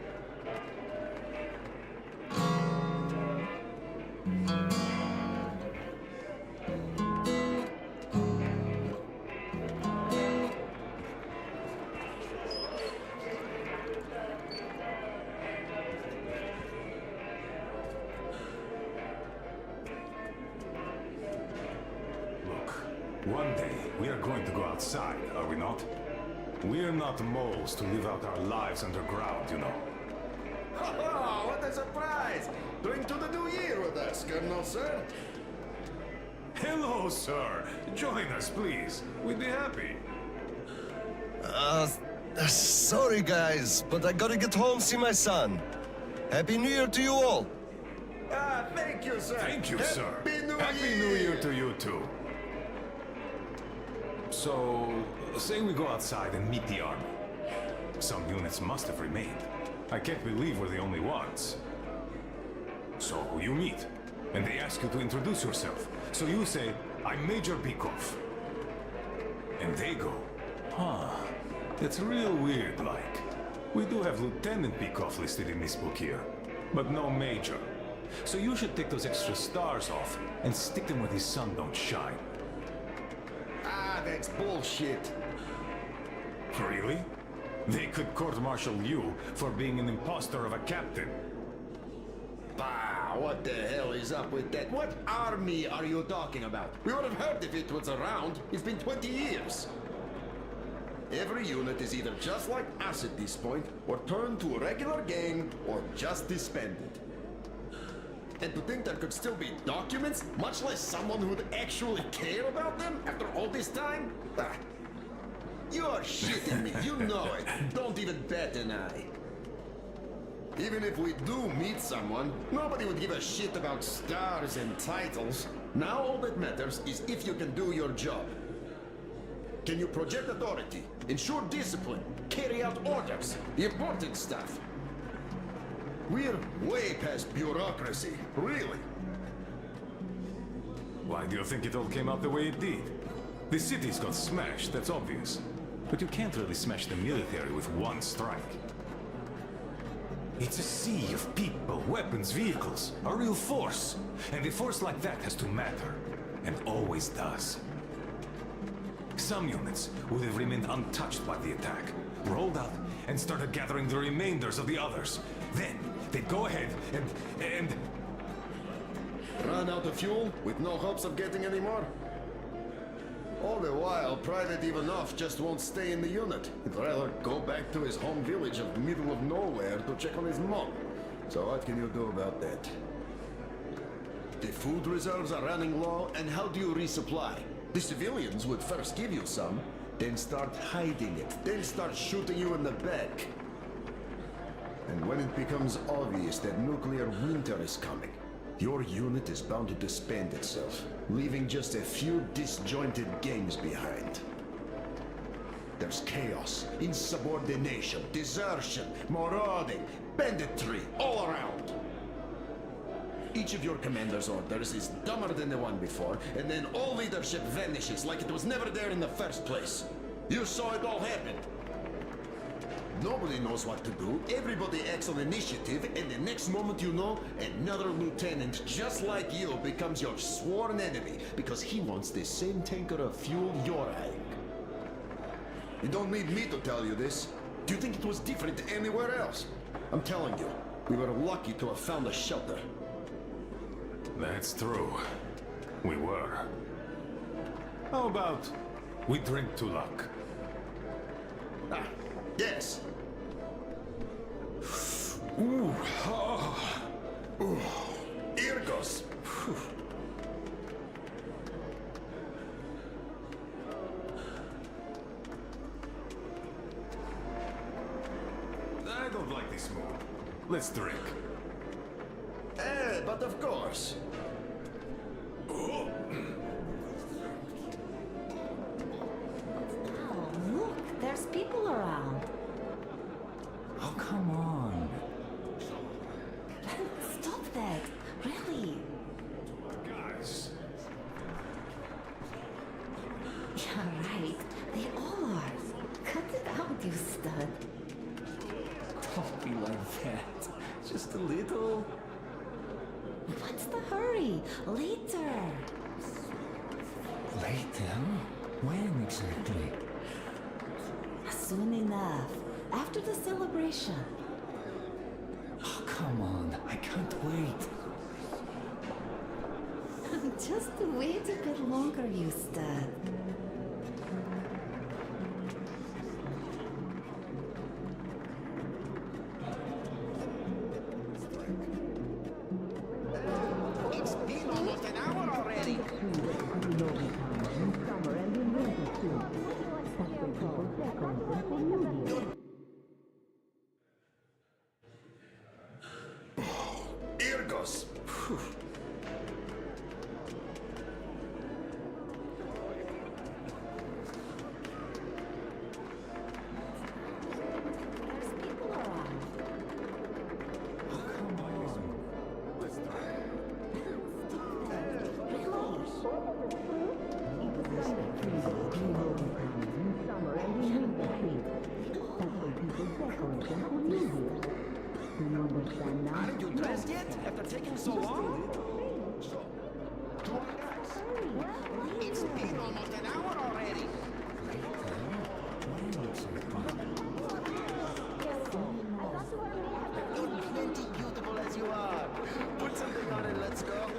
Look, one day we are going to go outside, are we not? We're not moles to live out our lives underground, you know. Oh, what a surprise! Drink to the new year with us, Colonel, sir. Hello, sir. Join us, please. We'd be happy. Sorry guys, but I gotta get home, see my son. Happy New Year to you all. Ah, thank you, sir. Thank you, sir. Happy New Year to you, too. So, say we go outside and meet the army. Some units must have remained. I can't believe we're the only ones. So, you meet, and they ask you to introduce yourself. So you say, I'm Major Bykov. And they go, huh, that's real weird, like. We do have Lieutenant Bykov listed in this book here, but no Major. So you should take those extra stars off and stick them where the sun don't shine. Ah, that's bullshit. Really? They could court-martial you for being an imposter of a captain. Bah, what the hell is up with that? What army are you talking about? We would have heard if it was around. It's been 20 years. Every unit is either just like us at this point, or turned to a regular gang, or just disbanded. And to think there could still be documents, much less someone who would actually care about them after all this time? Ah, you're shitting me, you know it. Don't even bat an eye. Even if we do meet someone, nobody would give a shit about stars and titles. Now all that matters is if you can do your job. Can you project authority, ensure discipline, carry out orders, the important stuff? We're way past bureaucracy, really. Why do you think it all came out the way it did? The cities got smashed, that's obvious. But you can't really smash the military with one strike. It's a sea of people, weapons, vehicles, a real force. And a force like that has to matter, and always does. Some units would have remained untouched by the attack, rolled out, and started gathering the remainders of the others. Then, they'd go ahead and... Run out of fuel with no hopes of getting any more? All the while, Private Ivanov just won't stay in the unit. He'd rather go back to his home village of middle of nowhere to check on his mom. So what can you do about that? The food reserves are running low, and how do you resupply? The civilians would first give you some, then start hiding it, then start shooting you in the back. And when it becomes obvious that nuclear winter is coming, your unit is bound to disband itself, leaving just a few disjointed gangs behind. There's chaos, insubordination, desertion, marauding, banditry, all around. Each of your commander's orders is dumber than the one before, and then all leadership vanishes like it was never there in the first place. You saw it all happen. Nobody knows what to do, everybody acts on initiative, and the next moment you know, another lieutenant just like you becomes your sworn enemy because he wants the same tanker of fuel you're eyeing. You don't need me to tell you this. Do you think it was different anywhere else? I'm telling you, we were lucky to have found a shelter. That's true. We were. How about we drink to luck? Ah, yes. Ooh, oh. Ooh. Irgos. Whew. I don't like this move. Let's drink. But of course. Oh, look, there's people around. Oh, come on. Stop that, really. Guys. Yeah, right. They all are. Cut it out, you stud. Don't be like that. Just a little. What's the hurry? Later. Later? When exactly? Soon enough. After the celebration. Oh, come on. I can't wait. Just wait a bit longer, you stud. It's been almost an hour already. Irgos. Whew. There's people around. Oh, come on. Let's Aren't you dressed yet? After taking so long? It's been almost an hour already. You're plenty beautiful as you are. Put something on and let's go.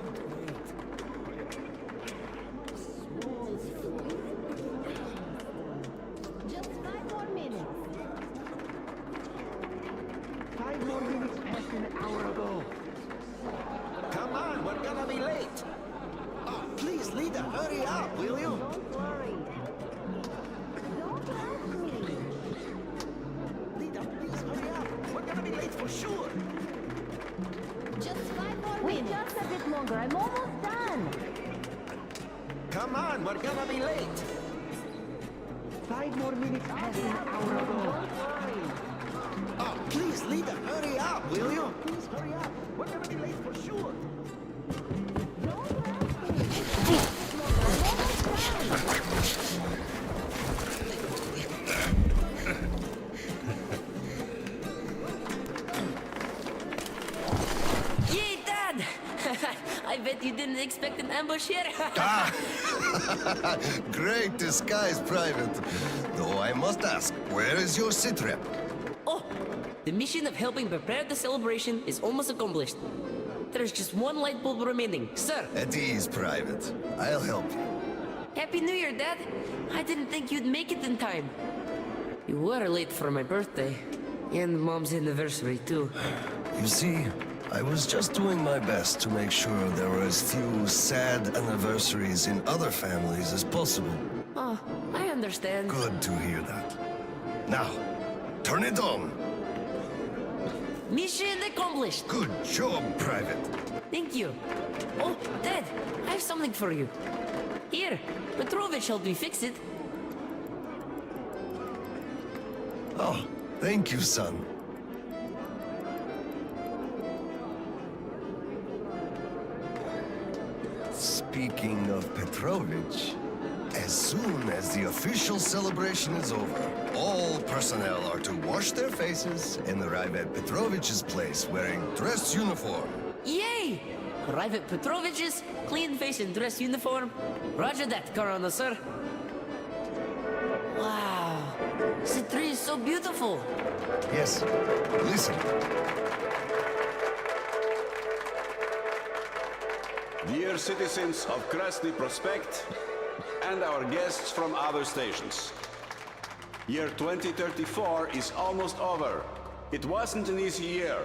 Just 5 more minutes. 5 more minutes past an hour ago. Come on, we're gonna be late. Oh, please, Lita, hurry up, will you? Don't worry. Don't ask me. Lita, please hurry up. We're gonna be late for sure. Just 5 more minutes. Just a bit longer. I'm almost done. Come on, we're gonna be late. 5 more minutes past an hour ago. Don't worry. Oh, please, Lita, hurry up, will you? Please hurry up. We're gonna be late for sure. Don't ask me. I'm almost done. Yay, Dad! I bet you didn't expect an ambush here. Great disguise, Private. Though I must ask, where is your sitrep? Oh, the mission of helping prepare the celebration is almost accomplished. There's just one light bulb remaining, sir. At ease, Private. I'll help you. Happy New Year, Dad! I didn't think you'd make it in time. You were late for my birthday. And Mom's anniversary, too. You see, I was just doing my best to make sure there were as few sad anniversaries in other families as possible. Oh, I understand. Good to hear that. Now, turn it on. Mission accomplished! Good job, Private. Thank you. Oh, Dad, I have something for you. Here, Petrovich helped me fix it. Oh, thank you, son. Speaking of Petrovich, as soon as the official celebration is over, all personnel are to wash their faces and arrive at Petrovich's place wearing dress uniform. Yay! Arrive at Petrovich's, clean face and dress uniform. Roger that, Corona, sir. Wow, the tree is so beautiful. Yes, listen. Dear citizens of Krasny Prospect and our guests from other stations. Year 2034 is almost over. It wasn't an easy year,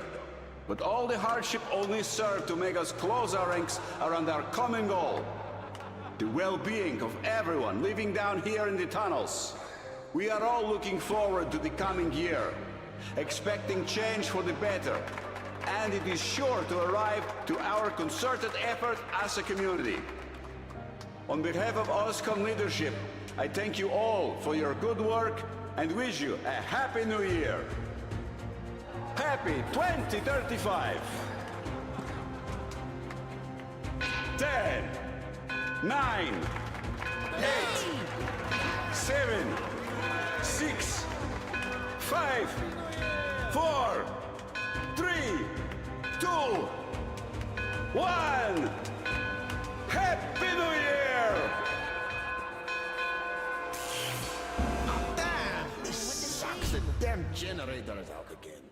but all the hardship only served to make us close our ranks around our common goal. The well-being of everyone living down here in the tunnels. We are all looking forward to the coming year, expecting change for the better. And it is sure to arrive to our concerted effort as a community. On behalf of OSCOM leadership, I thank you all for your good work and wish you a Happy New Year. Happy 2035! 10, 9, 8, 7, 6, 5, 4, 3, 2, 1! Happy New Year! Damn! This sucks. The damn generator is out again.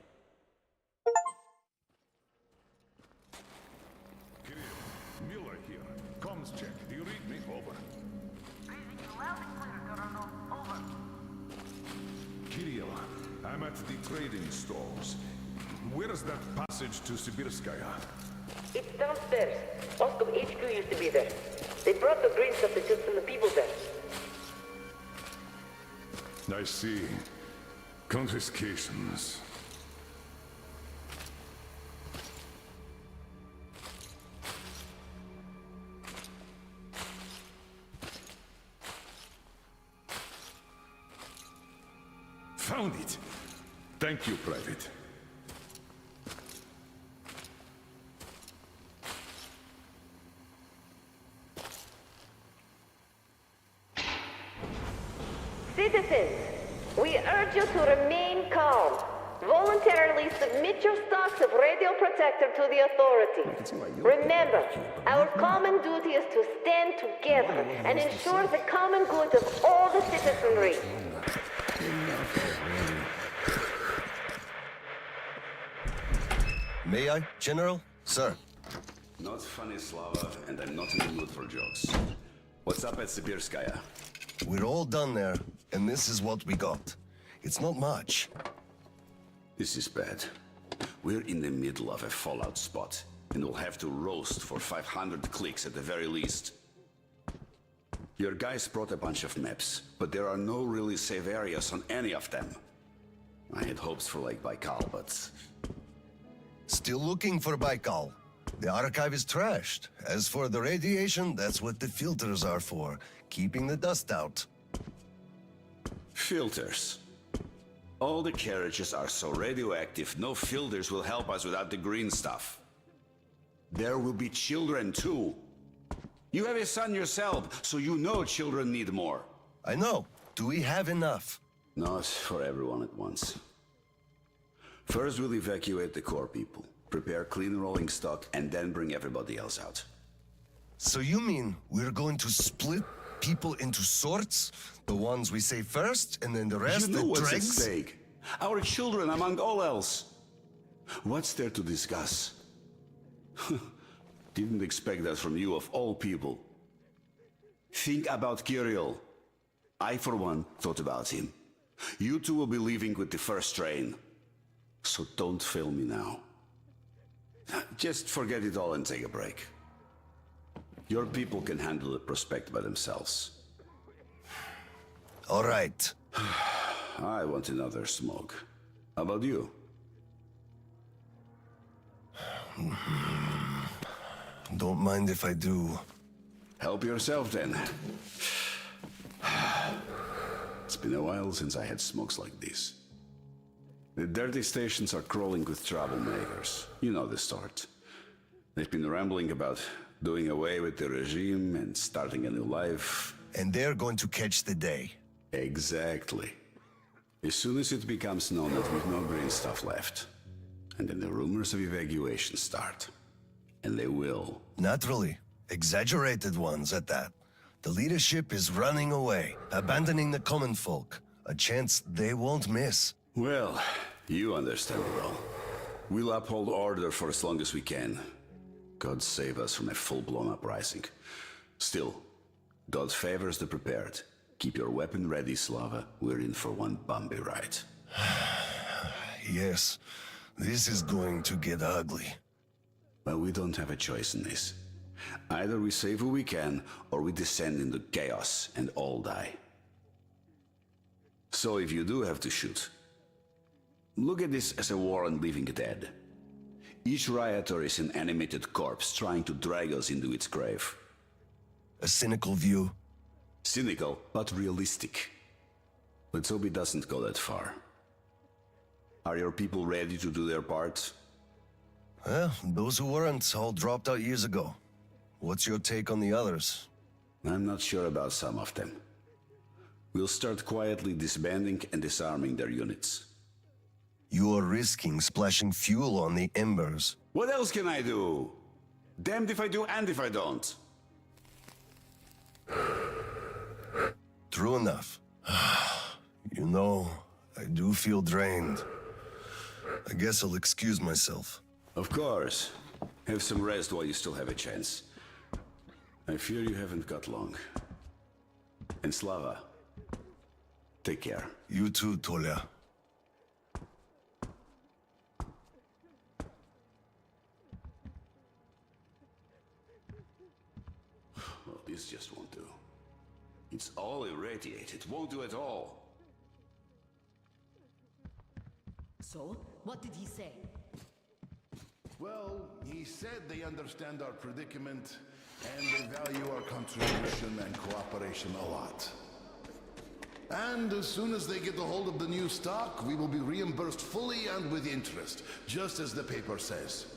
Kirill, Miller here. Comms check. Do you read me? Over. Reading you loud and clear, Colonel. Over. Kirill, I'm at the trading stalls. Where is that passage to Sibirskaya? It's downstairs. OSCOM HQ used to be there. They brought the green stuff to just the people there. I see. Confiscations. Found it! Thank you, Private. Citizens, we urge you to remain calm. Voluntarily submit your stocks of radio protector to the authorities. Remember, our common duty is to stand together and ensure the common good of all the citizenry. May I, General? Sir. Not funny, Slava, and I'm not in the mood for jokes. What's up at Sibirskaya? We're all done there, and this is what we got. It's not much. This is bad. We're in the middle of a fallout spot, and we'll have to roast for 500 clicks at the very least. Your guys brought a bunch of maps, but there are no really safe areas on any of them. I had hopes for Lake Baikal, but... Still looking for Baikal. The archive is trashed. As for the radiation, that's what the filters are for. Keeping the dust out. Filters. All the carriages are so radioactive, no filters will help us without the green stuff. There will be children too. You have a son yourself, so you know children need more. I know. Do we have enough? Not for everyone at once. First we'll evacuate the core people, prepare clean rolling stock, and then bring everybody else out. So you mean we're going to split people into sorts? The ones we save first, and then the rest You know what's at dregs? stake. Our children among all else. What's there to discuss? Didn't expect that from you of all people. Think about Kirill. I, for one, thought about him. You two will be leaving with the first train. So don't fail me now. Just forget it all and take a break. Your people can handle the prospect by themselves. All right. I want another smoke. How about you? Don't mind if I do. Help yourself then. It's been a while since I had smokes like this. The dirty stations are crawling with troublemakers. You know the sort. They've been rambling about doing away with the regime and starting a new life. And they're going to catch the day. Exactly. As soon as it becomes known that we've no green stuff left, and then the rumors of evacuation start. And they will. Naturally. Exaggerated ones at that. The leadership is running away, abandoning the common folk. A chance they won't miss. Well, you understand well. We'll uphold order for as long as we can. God save us from a full-blown uprising. Still, God favors the prepared. Keep your weapon ready, Slava. We're in for one bumpy ride. Yes, this is going to get ugly. But we don't have a choice in this. Either we save who we can, or we descend into chaos and all die. So if you do have to shoot, look at this as a war on living dead. Each rioter is an animated corpse trying to drag us into its grave. A cynical view. Cynical, but realistic. Let's hope it doesn't go that far. Are your people ready to do their part? Well, those who weren't all dropped out years ago. What's your take on the others? I'm not sure about some of them. We'll start quietly disbanding and disarming their units. You are risking splashing fuel on the embers. What else can I do? Damned if I do and if I don't. True enough. You know, I do feel drained. I guess I'll excuse myself. Of course. Have some rest while you still have a chance. I fear you haven't got long. And Slava, take care. You too, Tolia. Well, this just won't do. It's all irradiated. Won't do at all. So, what did he say? Well, he said they understand our predicament and they value our contribution and cooperation a lot. And as soon as they get a hold of the new stock, we will be reimbursed fully and with interest, just as the paper says.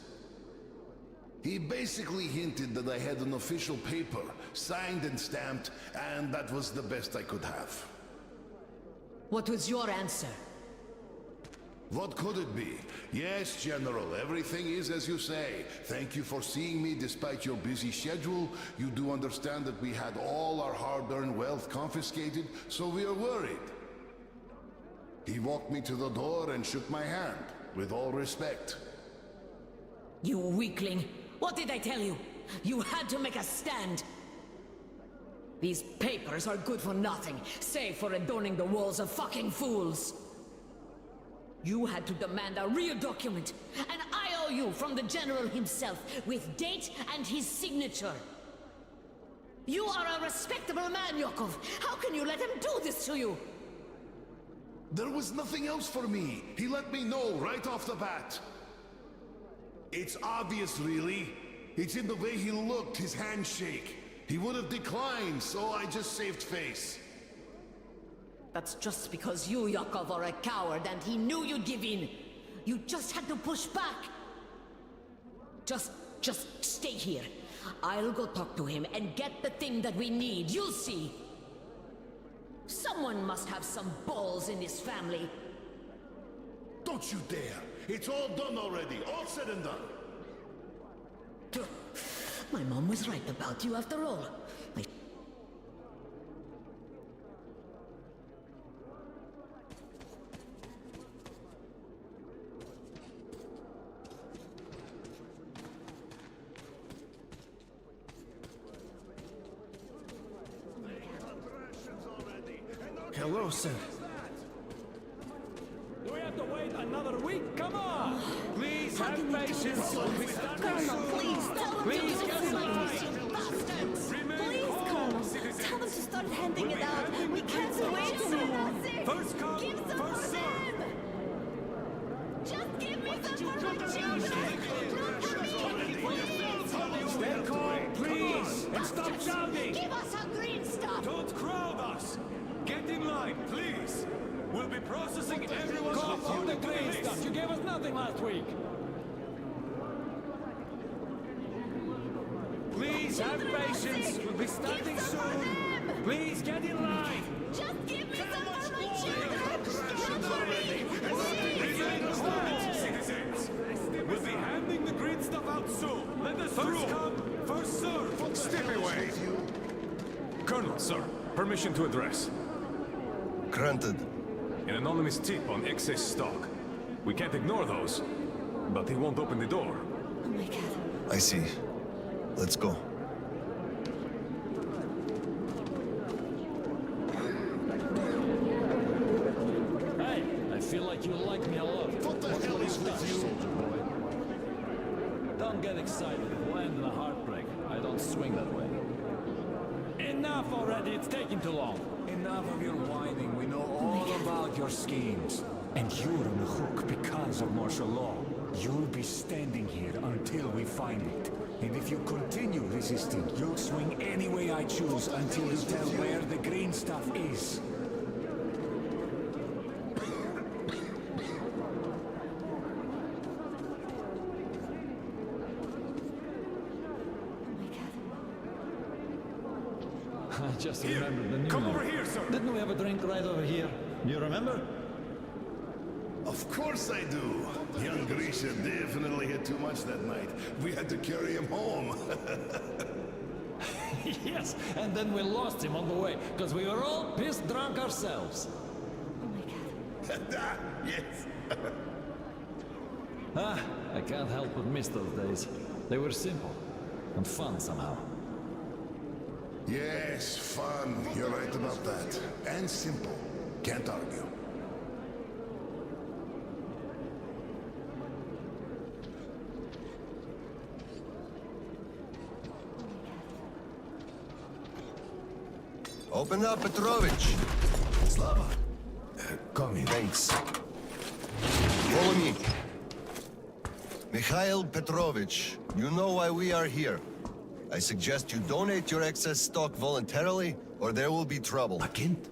He basically hinted that I had an official paper, signed and stamped, and that was the best I could have. What was your answer? What could it be? Yes, General, everything is as you say. Thank you for seeing me despite your busy schedule. You do understand that we had all our hard-earned wealth confiscated, so we are worried. He walked me to the door and shook my hand, with all respect. You weakling! What did I tell you? You had to make a stand! These papers are good for nothing, save for adorning the walls of fucking fools! You had to demand a real document, an IOU from the General himself, with date and his signature. You are a respectable man, Yakov. How can you let him do this to you? There was nothing else for me. He let me know right off the bat. It's obvious, really. It's in the way he looked, his handshake. He would have declined, so I just saved face. That's just because you, Yakov, are a coward and he knew you'd give in. You just had to push back. Just stay here. I'll go talk to him and get the thing that we need. You'll see. Someone must have some balls in this family. Don't you dare. It's all done already. All said and done. My mom was right about you after all. Hello, sir. Do we have to wait another week? Come on! Please How have can you do this patience. to us? We start Colonel, soon. please, tell them Please to do get in line. bastards! Remain Please, calm, Colonel, citizens. tell them to start handing We'll it be out. handing We the can't goods wait out anymore. First come, Give some first for serve. them! Just give me some for my children! Not for me, please! Stay calm, please, and stop shouting. Give us our green stuff! Don't crowd us. Get in line, please. We'll be processing everyone's All the green stuff. You gave us nothing last week. Please have patience. We'll be starting soon. Please get in line. Just give me some for my children! Not for me, please! Remain calm, citizens. We'll be handing the green stuff out soon. Let us first come, first serve. Step away! Colonel, sir, permission to address. Granted. An anonymous tip on excess stock. We can't ignore those, but he won't open the door. Oh my god. I see. Let's go. Hey, I feel like you like me a lot. What the hell is with you? Soldier boy? Don't get excited. We'll end in a heartbreak. I don't swing that way. Enough already. It's taking too long. Enough of your whining. We know all about your schemes. And you're on the hook because of martial law. You'll be standing here until we find it. And if you continue resisting, you'll swing any way I choose until you tell where the green stuff is. I just remembered the new Come one. over here, sir. Didn't we have a drink right over here? You remember? Of course I do. Young Grisha definitely had too much that night. We had to carry him home. Yes, and then we lost him on the way, because we were all pissed drunk ourselves. Yes. I can't help but miss those days. They were simple and fun somehow. Yes, fun. You're right about that. And simple. Can't argue. Open up, Petrovich. Slava. Come in. Thanks. Follow me. Mikhail Petrovich, you know why we are here. I suggest you donate your excess stock voluntarily, or there will be trouble. I can't.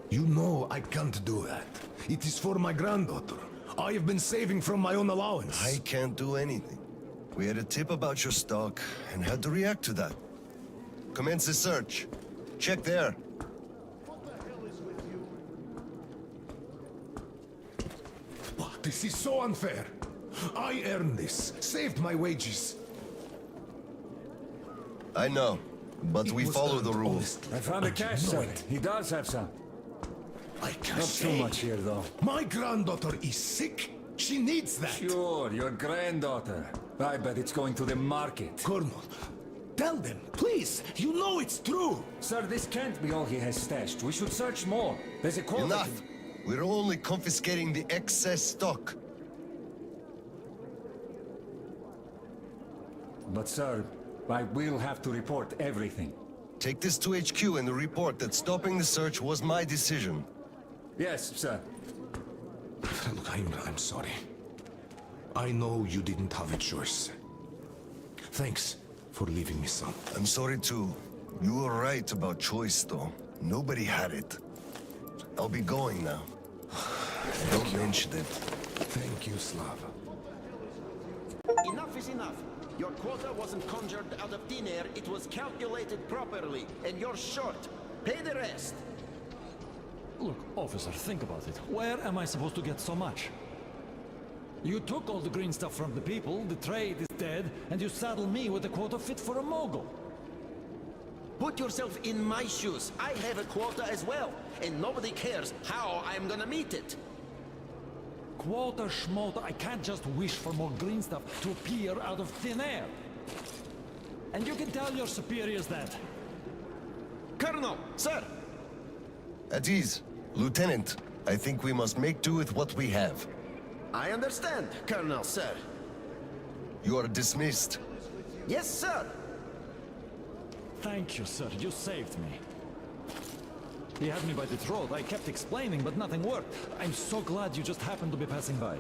You know I can't do that. It is for my granddaughter. I have been saving from my own allowance. I can't do anything. We had a tip about your stock, and had to react to that. Commence the search. Check there. This is so unfair. I earned this, saved my wages. I know, but we follow the rules. Honestly. I found a cash, sir. He does have some. I can't Not say. too much here, though. My granddaughter is sick. She needs that. Sure, your granddaughter. I bet it's going to the market. Colonel, tell them, please. You know it's true. Sir, this can't be all he has stashed. We should search more. There's a quota. Enough! We're only confiscating the excess stock. But, sir, I will have to report everything. Take this to HQ and report that stopping the search was my decision. Yes, sir. Look, I'm sorry. I know you didn't have a choice. Thanks for leaving me, son. I'm sorry too. You were right about choice, though. Nobody had it. I'll be going now. Don't mention it. Thank you, Slava. Enough is enough. Your quota wasn't conjured out of thin air, it was calculated properly, and you're short. Pay the rest. Look, officer, think about it. Where am I supposed to get so much? You took all the green stuff from the people, the trade is dead, and you saddle me with a quota fit for a mogul. Put yourself in my shoes. I have a quota as well, and nobody cares how I'm gonna meet it. Quota schmota, I can't just wish for more green stuff to appear out of thin air. And you can tell your superiors that. Colonel, sir! At ease. Lieutenant, I think we must make do with what we have. I understand, Colonel, sir. You are dismissed. Yes, sir. Thank you, sir. You saved me. He had me by the throat. I kept explaining, but nothing worked. I'm so glad you just happened to be passing by.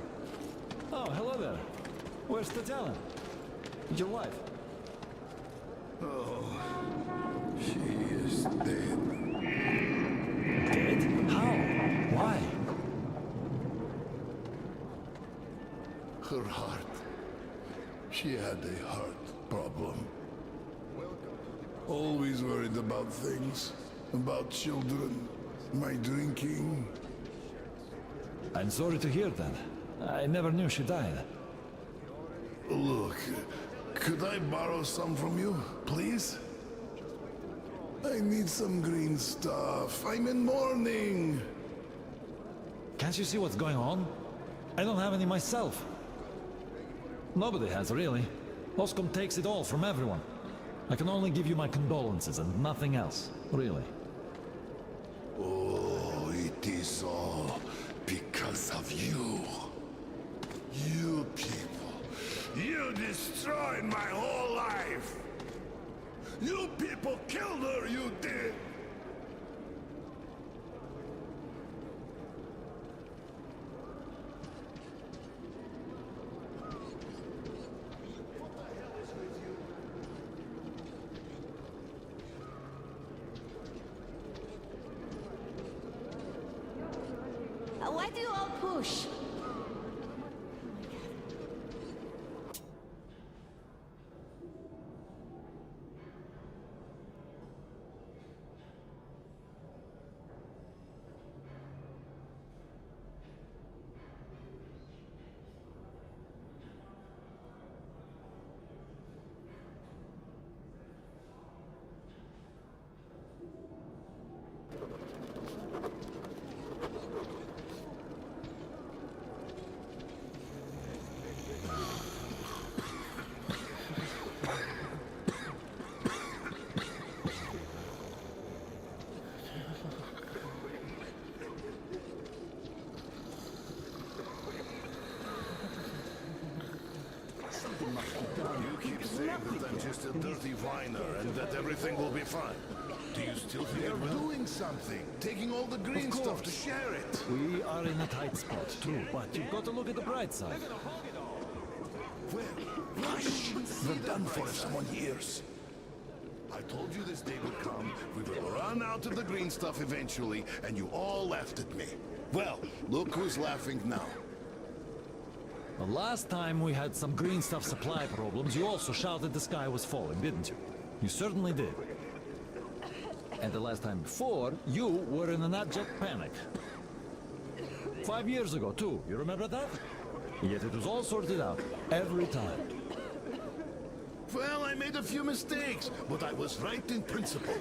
Oh, hello there. Where's the talent? Your wife? Oh, she is dead. Dead? How? Why? Her heart. She had a heart problem. Always worried about things. About children. My drinking. I'm sorry to hear that. I never knew she died. Look, could I borrow some from you, please? I need some green stuff. I'm in mourning. Can't you see what's going on? I don't have any myself. Nobody has, really. Oscom takes it all from everyone. I can only give you my condolences and nothing else, really. Oh, it is all because of you. You people. You destroyed my whole life. You people killed her, you did. Why do you all push? You keep saying that I'm just a dirty whiner and that everything will be fine. Do you still think they're doing something? Taking all the green stuff to share it? We are in a tight spot, too, but you've got to look at the bright side. Well, hush! We're done for if someone hears. I told you this day would come. We will run out of the green stuff eventually, and you all laughed at me. Well, look who's laughing now. The last time we had some green stuff supply problems, you also shouted the sky was falling, didn't you? You certainly did. And the last time before, you were in an abject panic. 5 years ago, too. You remember that? Yet it was all sorted out, every time. Well, I made a few mistakes, but I was right in principle.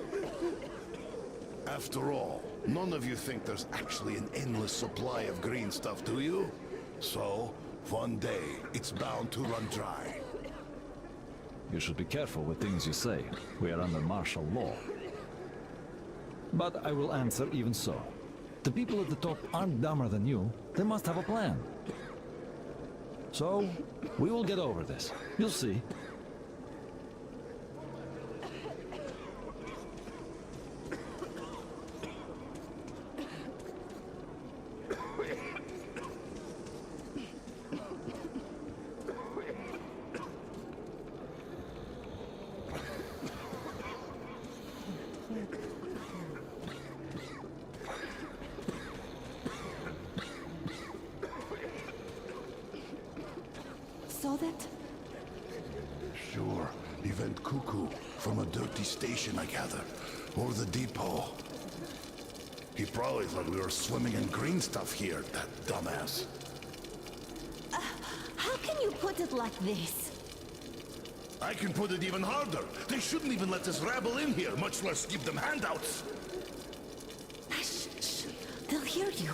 After all, none of you think there's actually an endless supply of green stuff, do you? So, one day, it's bound to run dry. You should be careful with things you say. We are under martial law. But I will answer even so. The people at the top aren't dumber than you. They must have a plan. So, we will get over this. You'll see. So that? Sure, he went cuckoo from a dirty station, I gather. Or the depot. He probably thought we were swimming in green stuff here, that dumbass. How can you put it like this? I can put it even harder. They shouldn't even let this rabble in here, much less give them handouts. Shh, shh. They'll hear you.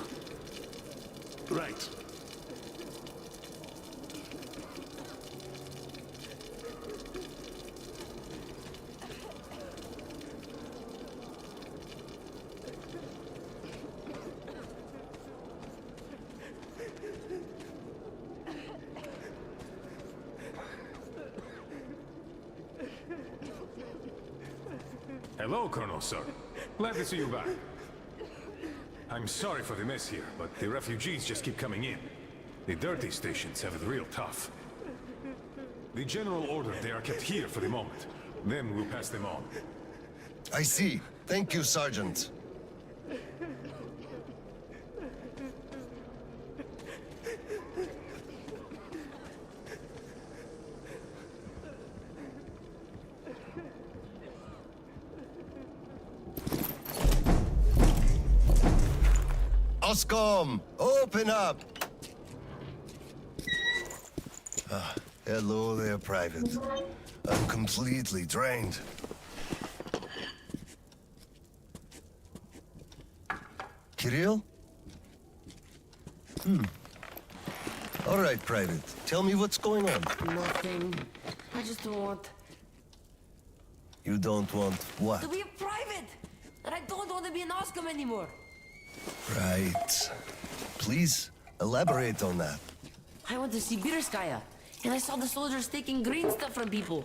Right. Hello, Colonel, sir. Glad to see you back. I'm sorry for the mess here, but the refugees just keep coming in. The dirty stations have it real tough. The general ordered they are kept here for the moment. Then we'll pass them on. I see. Thank you, Sergeant. Oscom, open up! Hello there, Private. I'm completely drained. Kirill? All right, Private. Tell me what's going on. Nothing. I just don't want You don't want what? to be a private! And I don't want to be an Oscom anymore! Right. Please, elaborate on that. I went to Sibirskaya, and I saw the soldiers taking green stuff from people.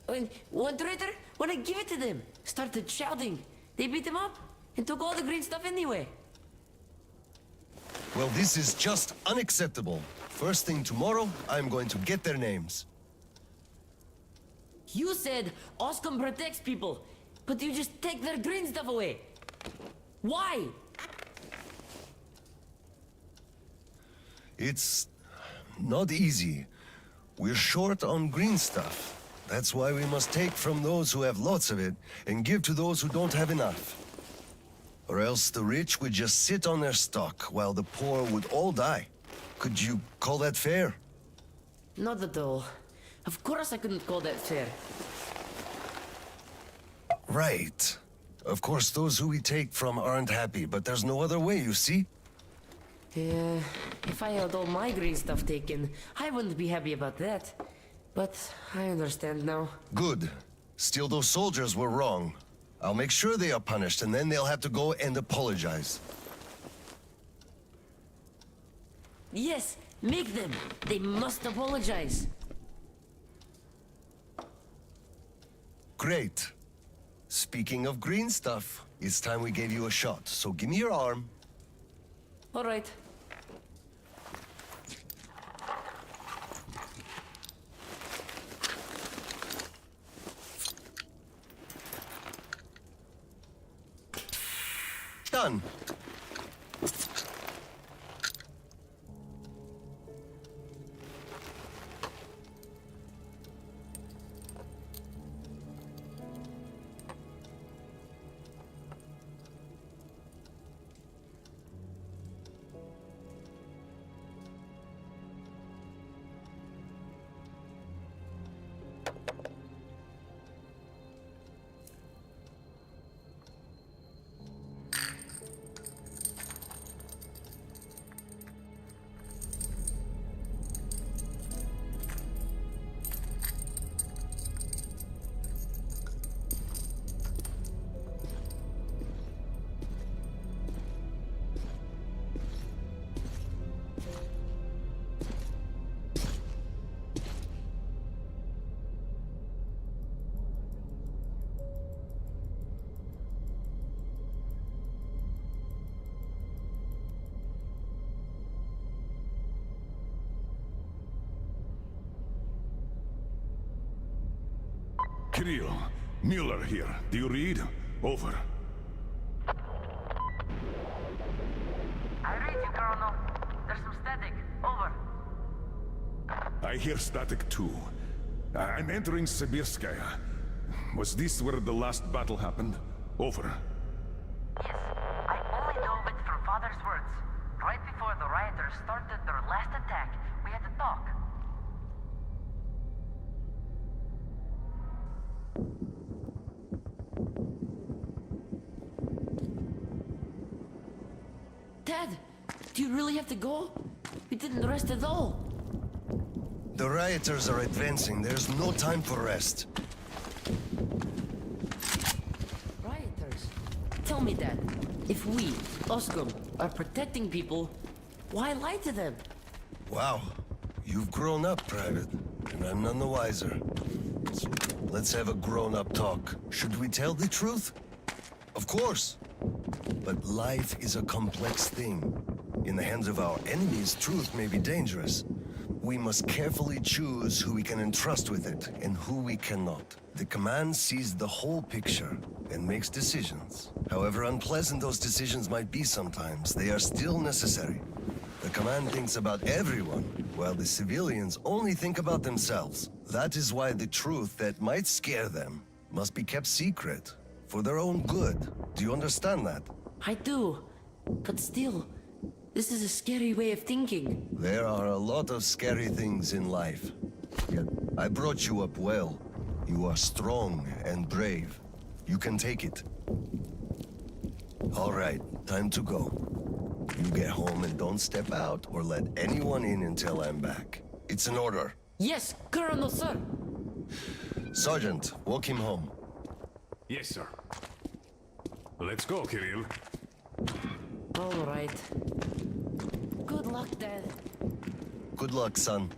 And one traitor, when I give it to them, started shouting. They beat him up and took all the green stuff anyway. Well, this is just unacceptable. First thing tomorrow, I'm going to get their names. You said Oscom protects people, but you just take their green stuff away. Why? It's not easy. We're short on green stuff. That's why we must take from those who have lots of it and give to those who don't have enough. Or else the rich would just sit on their stock while the poor would all die. Could you call that fair? Not at all. Of course I couldn't call that fair. Right. Of course, those who we take from aren't happy, but there's no other way, you see? Yeah, if I had all my green stuff taken, I wouldn't be happy about that. But I understand now. Good. Still, those soldiers were wrong. I'll make sure they are punished, and then they'll have to go and apologize. Yes, make them. They must apologize. Great. Speaking of green stuff, it's time we gave you a shot, so give me your arm. All right. Done. Kirill, Mueller here. Do you read? Over. I read you, Colonel. There's some static. Over. I hear static too. I'm entering Sibirskaya. Was this where the last battle happened? Over. Yes, I only know of it from Father's words. Right before the rioters started their last attack, we had to talk. Dad, do you really have to go? We didn't rest at all. The rioters are advancing. There's no time for rest. Rioters? Tell me, Dad, if we, Oscom, are protecting people, why lie to them? Wow. You've grown up, Private, and I'm none the wiser. let's have a grown-up talk. Should we tell the truth? Of course. But life is a complex thing. In the hands of our enemies, truth may be dangerous. We must carefully choose who we can entrust with it and who we cannot. The command sees the whole picture and makes decisions. However unpleasant those decisions might be sometimes, they are still necessary. The command thinks about everyone, while the civilians only think about themselves. That is why the truth that might scare them must be kept secret, for their own good. Do you understand that? I do. But still, this is a scary way of thinking. There are a lot of scary things in life. Yet, I brought you up well. You are strong and brave. You can take it. All right, time to go. You get home and don't step out or let anyone in until I'm back. It's an order. Yes, Colonel, sir. Sergeant, walk him home. Yes, sir. Let's go, Kirill. All right. Good luck, Dad. Good luck, son.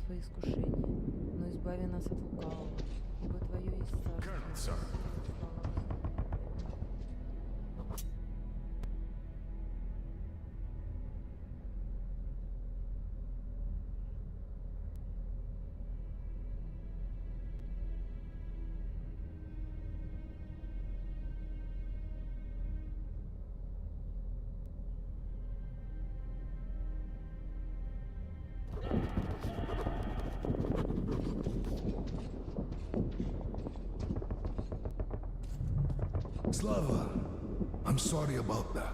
Свои искушения, но избави нас от лукавого, ибо Твое есть царство. Slava, I'm sorry about that.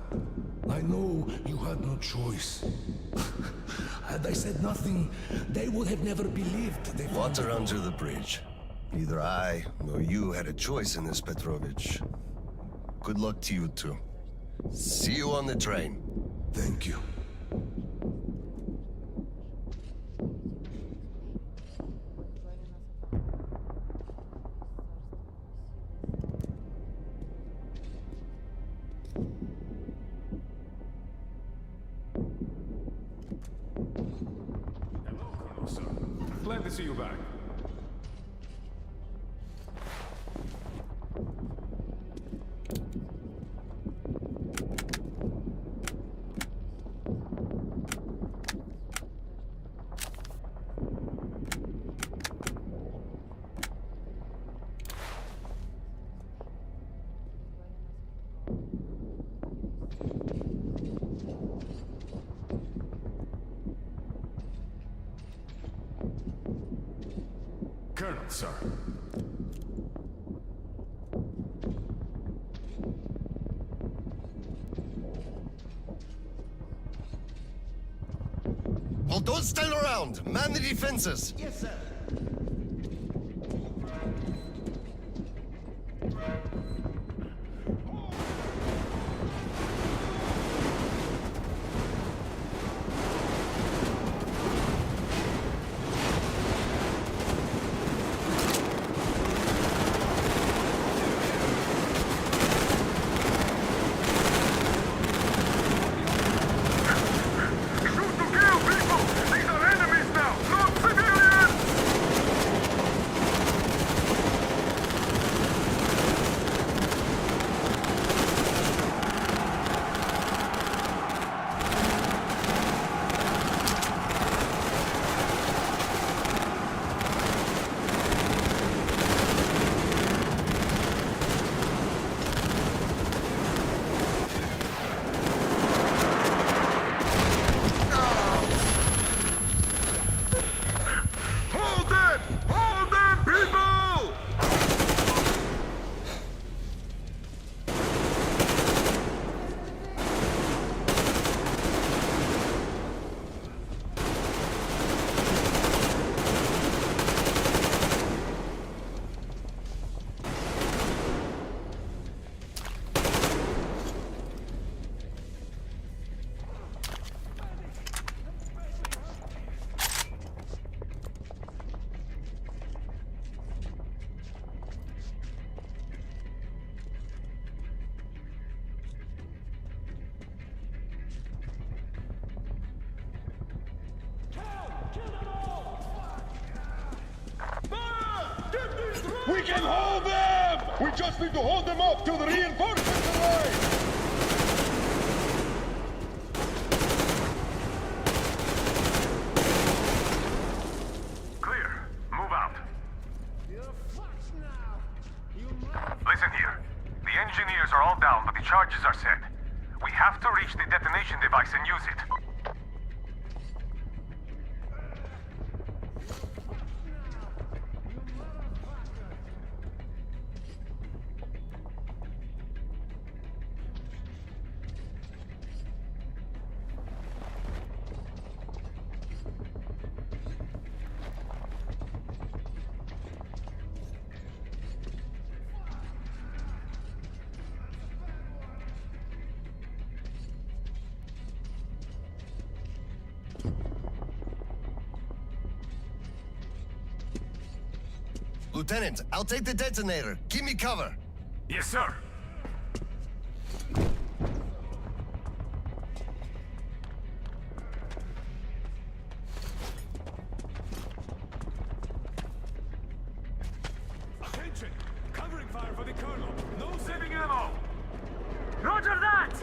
I know you had no choice. Had I said nothing, they would have never believed they found Water under the bridge. Neither I nor you had a choice in this, Petrovich. Good luck to you two. See you on the train. Thank you. Glad to see you back. sir. Well, don't stand around. Man the defenses. Yes, sir. We can hold them! We just need to hold them up till the reinforcements arrive! Clear. Move out. Listen here. The engineers are all down, but the charges are set. We have to reach the detonation device and use it. Lieutenant, I'll take the detonator. Give me cover. Yes, sir. Attention! Covering fire for the Colonel. No saving ammo. Roger that!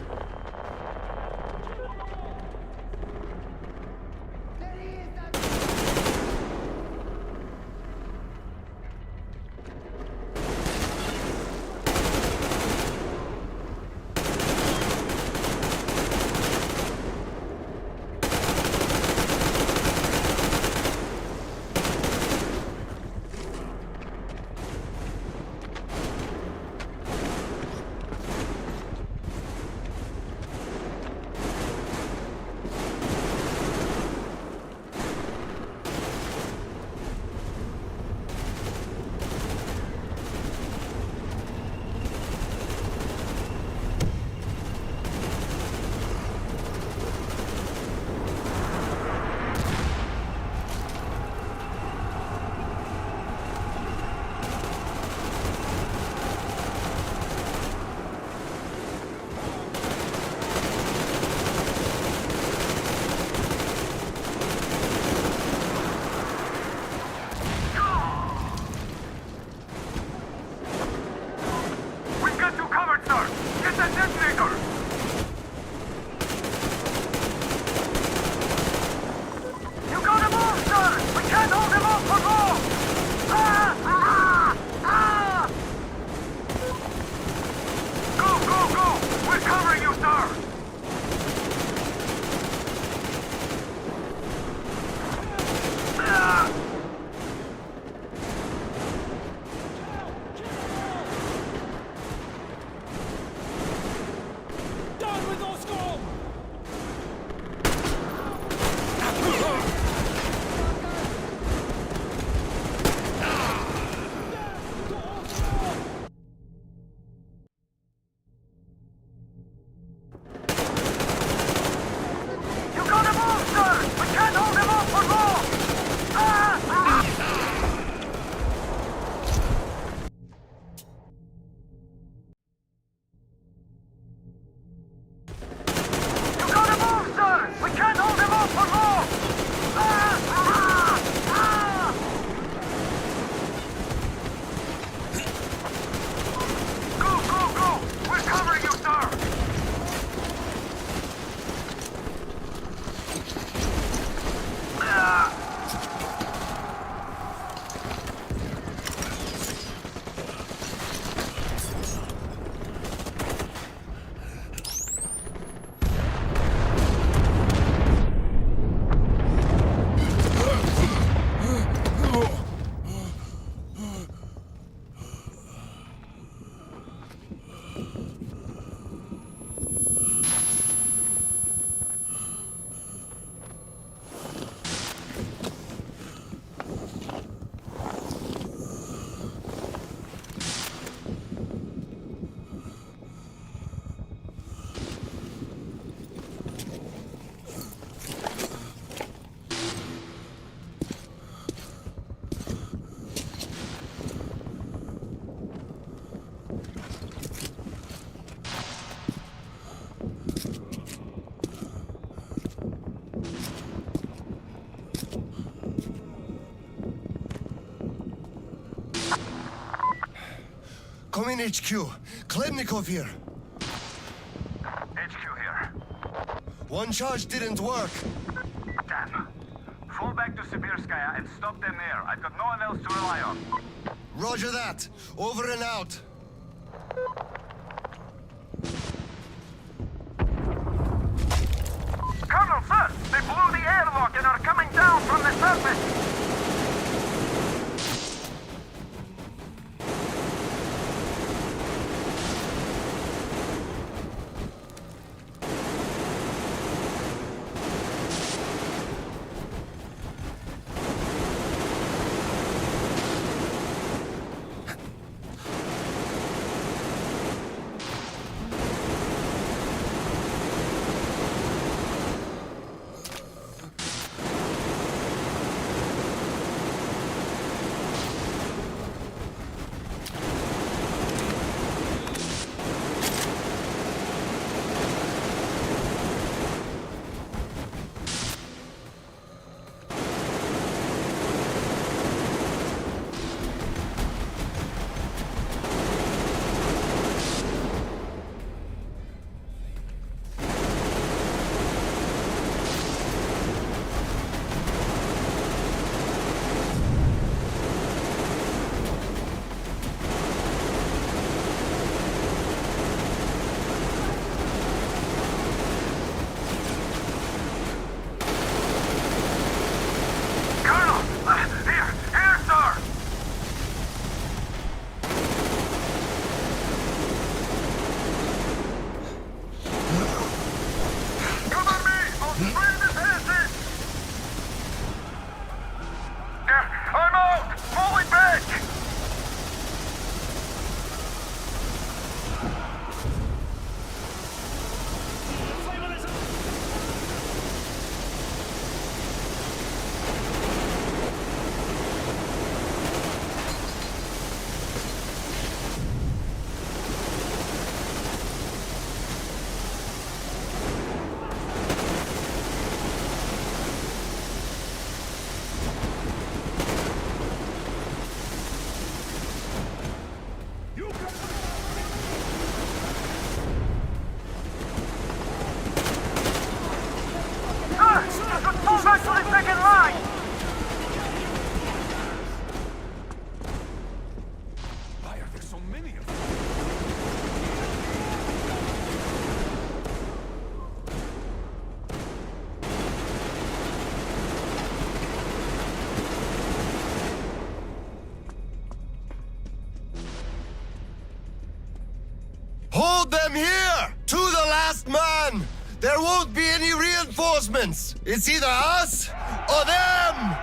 come in HQ. Khlebnikov here. HQ here. One charge didn't work. Damn. Fall back to Sibirskaya and stop them there. I've got no one else to rely on. Roger that. Over and out. Colonel, sir! They blew the airlock and are coming down from the surface! Hold them here! To the last man! There won't be any reinforcements! It's either us or them!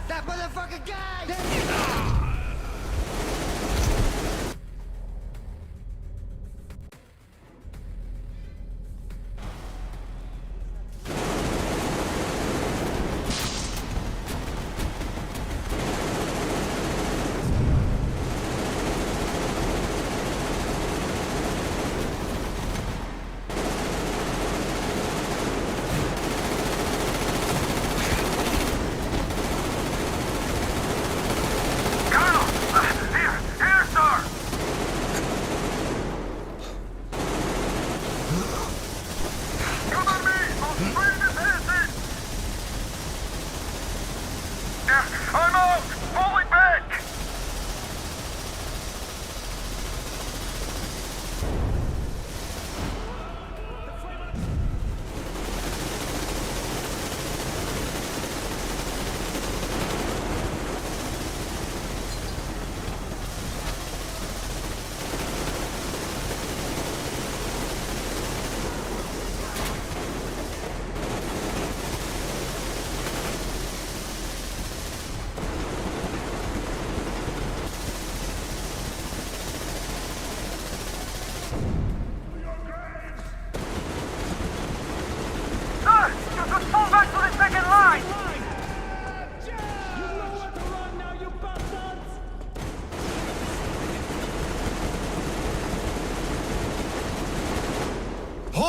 That motherfucker guy!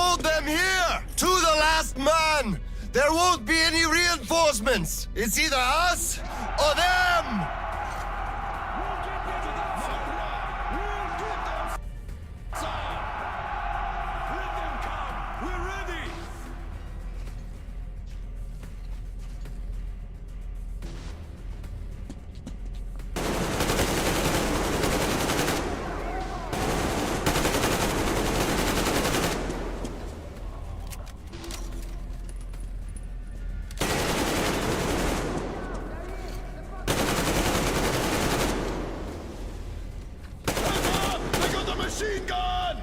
hold them here! To the last man! There won't be any reinforcements! It's either us or them! Machine gun!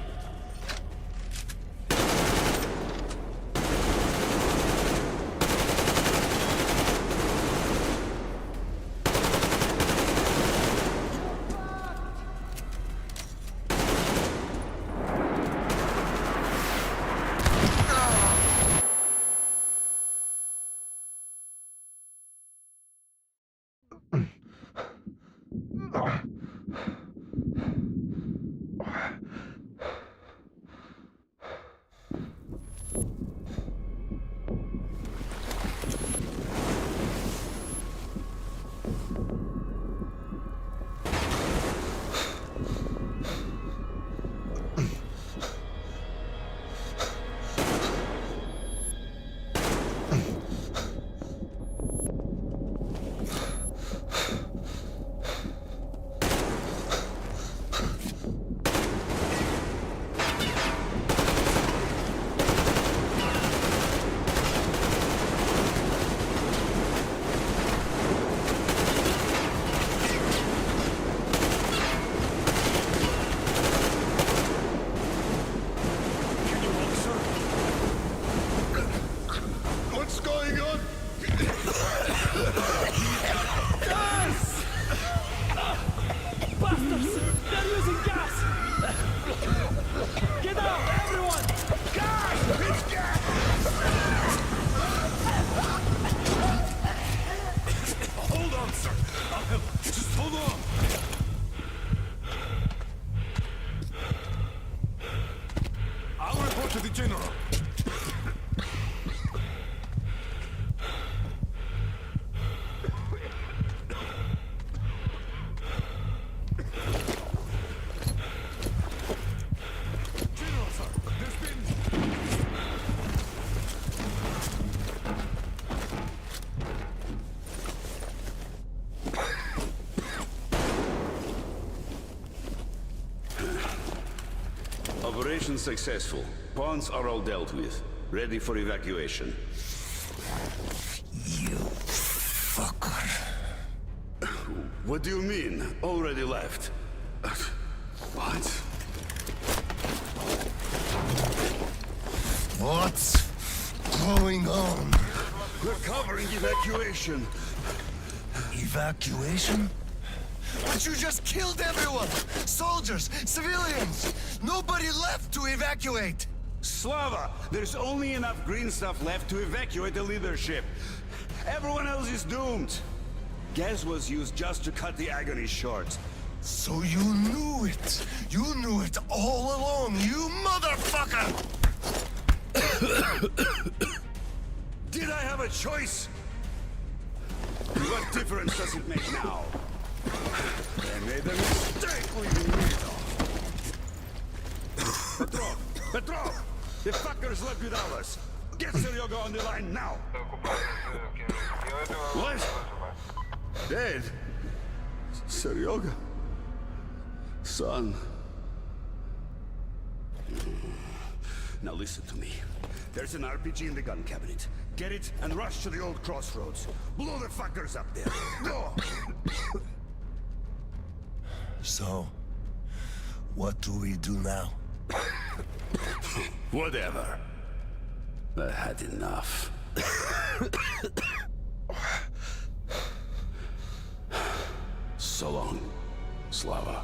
What's going on? Gas! Bastards! They're using gas! Get out, everyone! Gas! It's gas! Hold on, sir. I'll help. Just hold on. I'll report to the general. General, sir, there's been... Operation successful. Pawns are all dealt with. Ready for evacuation. You fucker. What do you mean? Already left? What? What's going on? We're covering evacuation. Evacuation? But you just killed everyone! Soldiers, civilians! Nobody left to evacuate! Slava, there's only enough green stuff left to evacuate the leadership. Everyone else is doomed. Gas was used just to cut the agony short. So you knew it! You knew it all along, you motherfucker! Did I have a choice? What difference does it make now? They made a mistake leaving me off. Petrov! The fuckers left without us. Get Seryoga on the line now! What? Dead? Seryoga? Son? Now listen to me. There's an RPG in the gun cabinet. Get it and rush to the old crossroads. Blow the fuckers up there. Go! So, what do we do now? Whatever. I had enough. So long, Slava.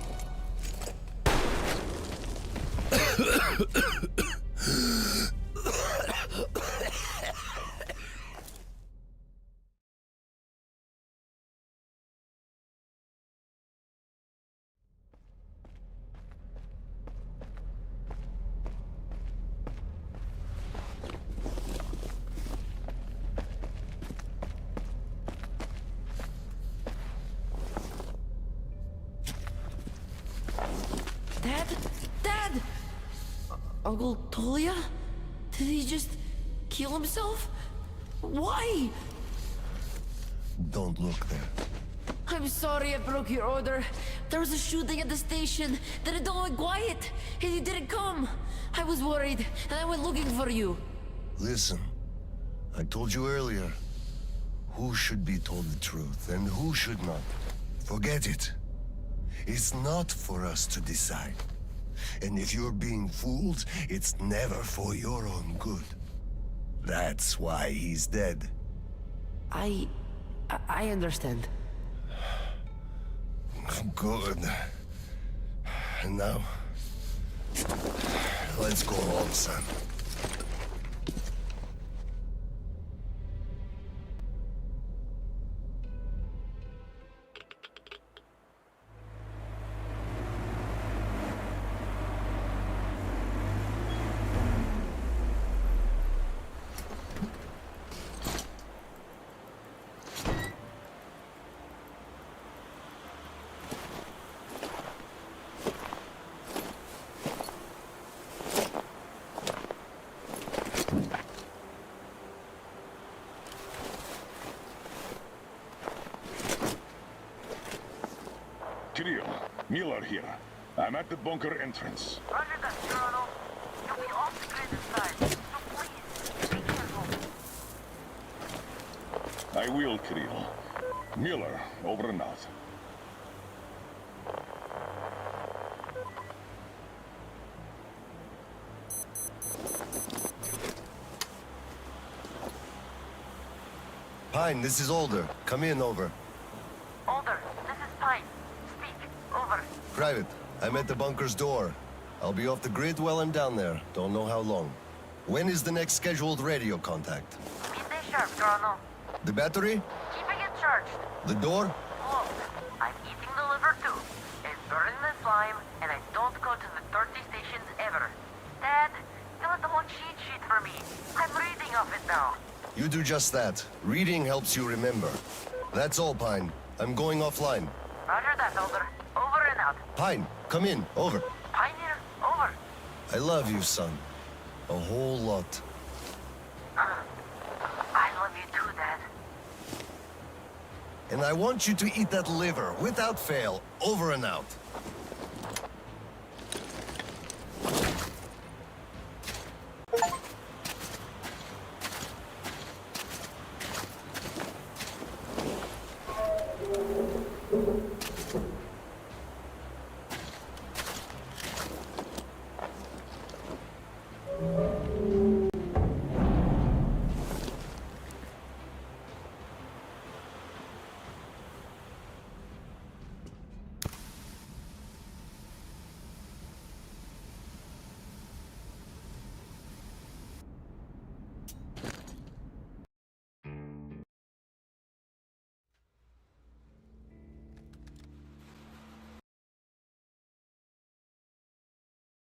Uncle Tolia? Did he just kill himself? Why? Don't look there. I'm sorry I broke your order. There was a shooting at the station. Then it all went quiet, and you didn't come. I was worried, and I went looking for you. Listen, I told you earlier, who should be told the truth and who should not. Forget it. It's not for us to decide. And if you're being fooled, it's never for your own good. That's why he's dead. I understand. Good. And now, let's go home, son. Kirill, Miller here. I'm at the bunker entrance. Roger that, Colonel. You'll be off the grid inside, so please, be careful. I will, Kirill. Miller, over and out. Pine, this is Older. Come in, over. Older, this is Pine. Speak. Over. Private, I'm at the bunker's door. I'll be off the grid while I'm down there. Don't know how long. When is the next scheduled radio contact? Midday sharp, Colonel. The battery? Keeping it charged. The door? Look, I'm eating the liver too. It's burning the slime, and I don't go to the 30 stations ever. Dad, fill out the whole cheat sheet for me. I'm reading off it now. You do just that. Reading helps you remember. That's all, Pine. I'm going offline. Roger that, Older. Over and out. Pine, come in. Over. Pioneer, over. I love you, son. A whole lot. I love you too, Dad. And I want you to eat that liver, without fail. Over and out.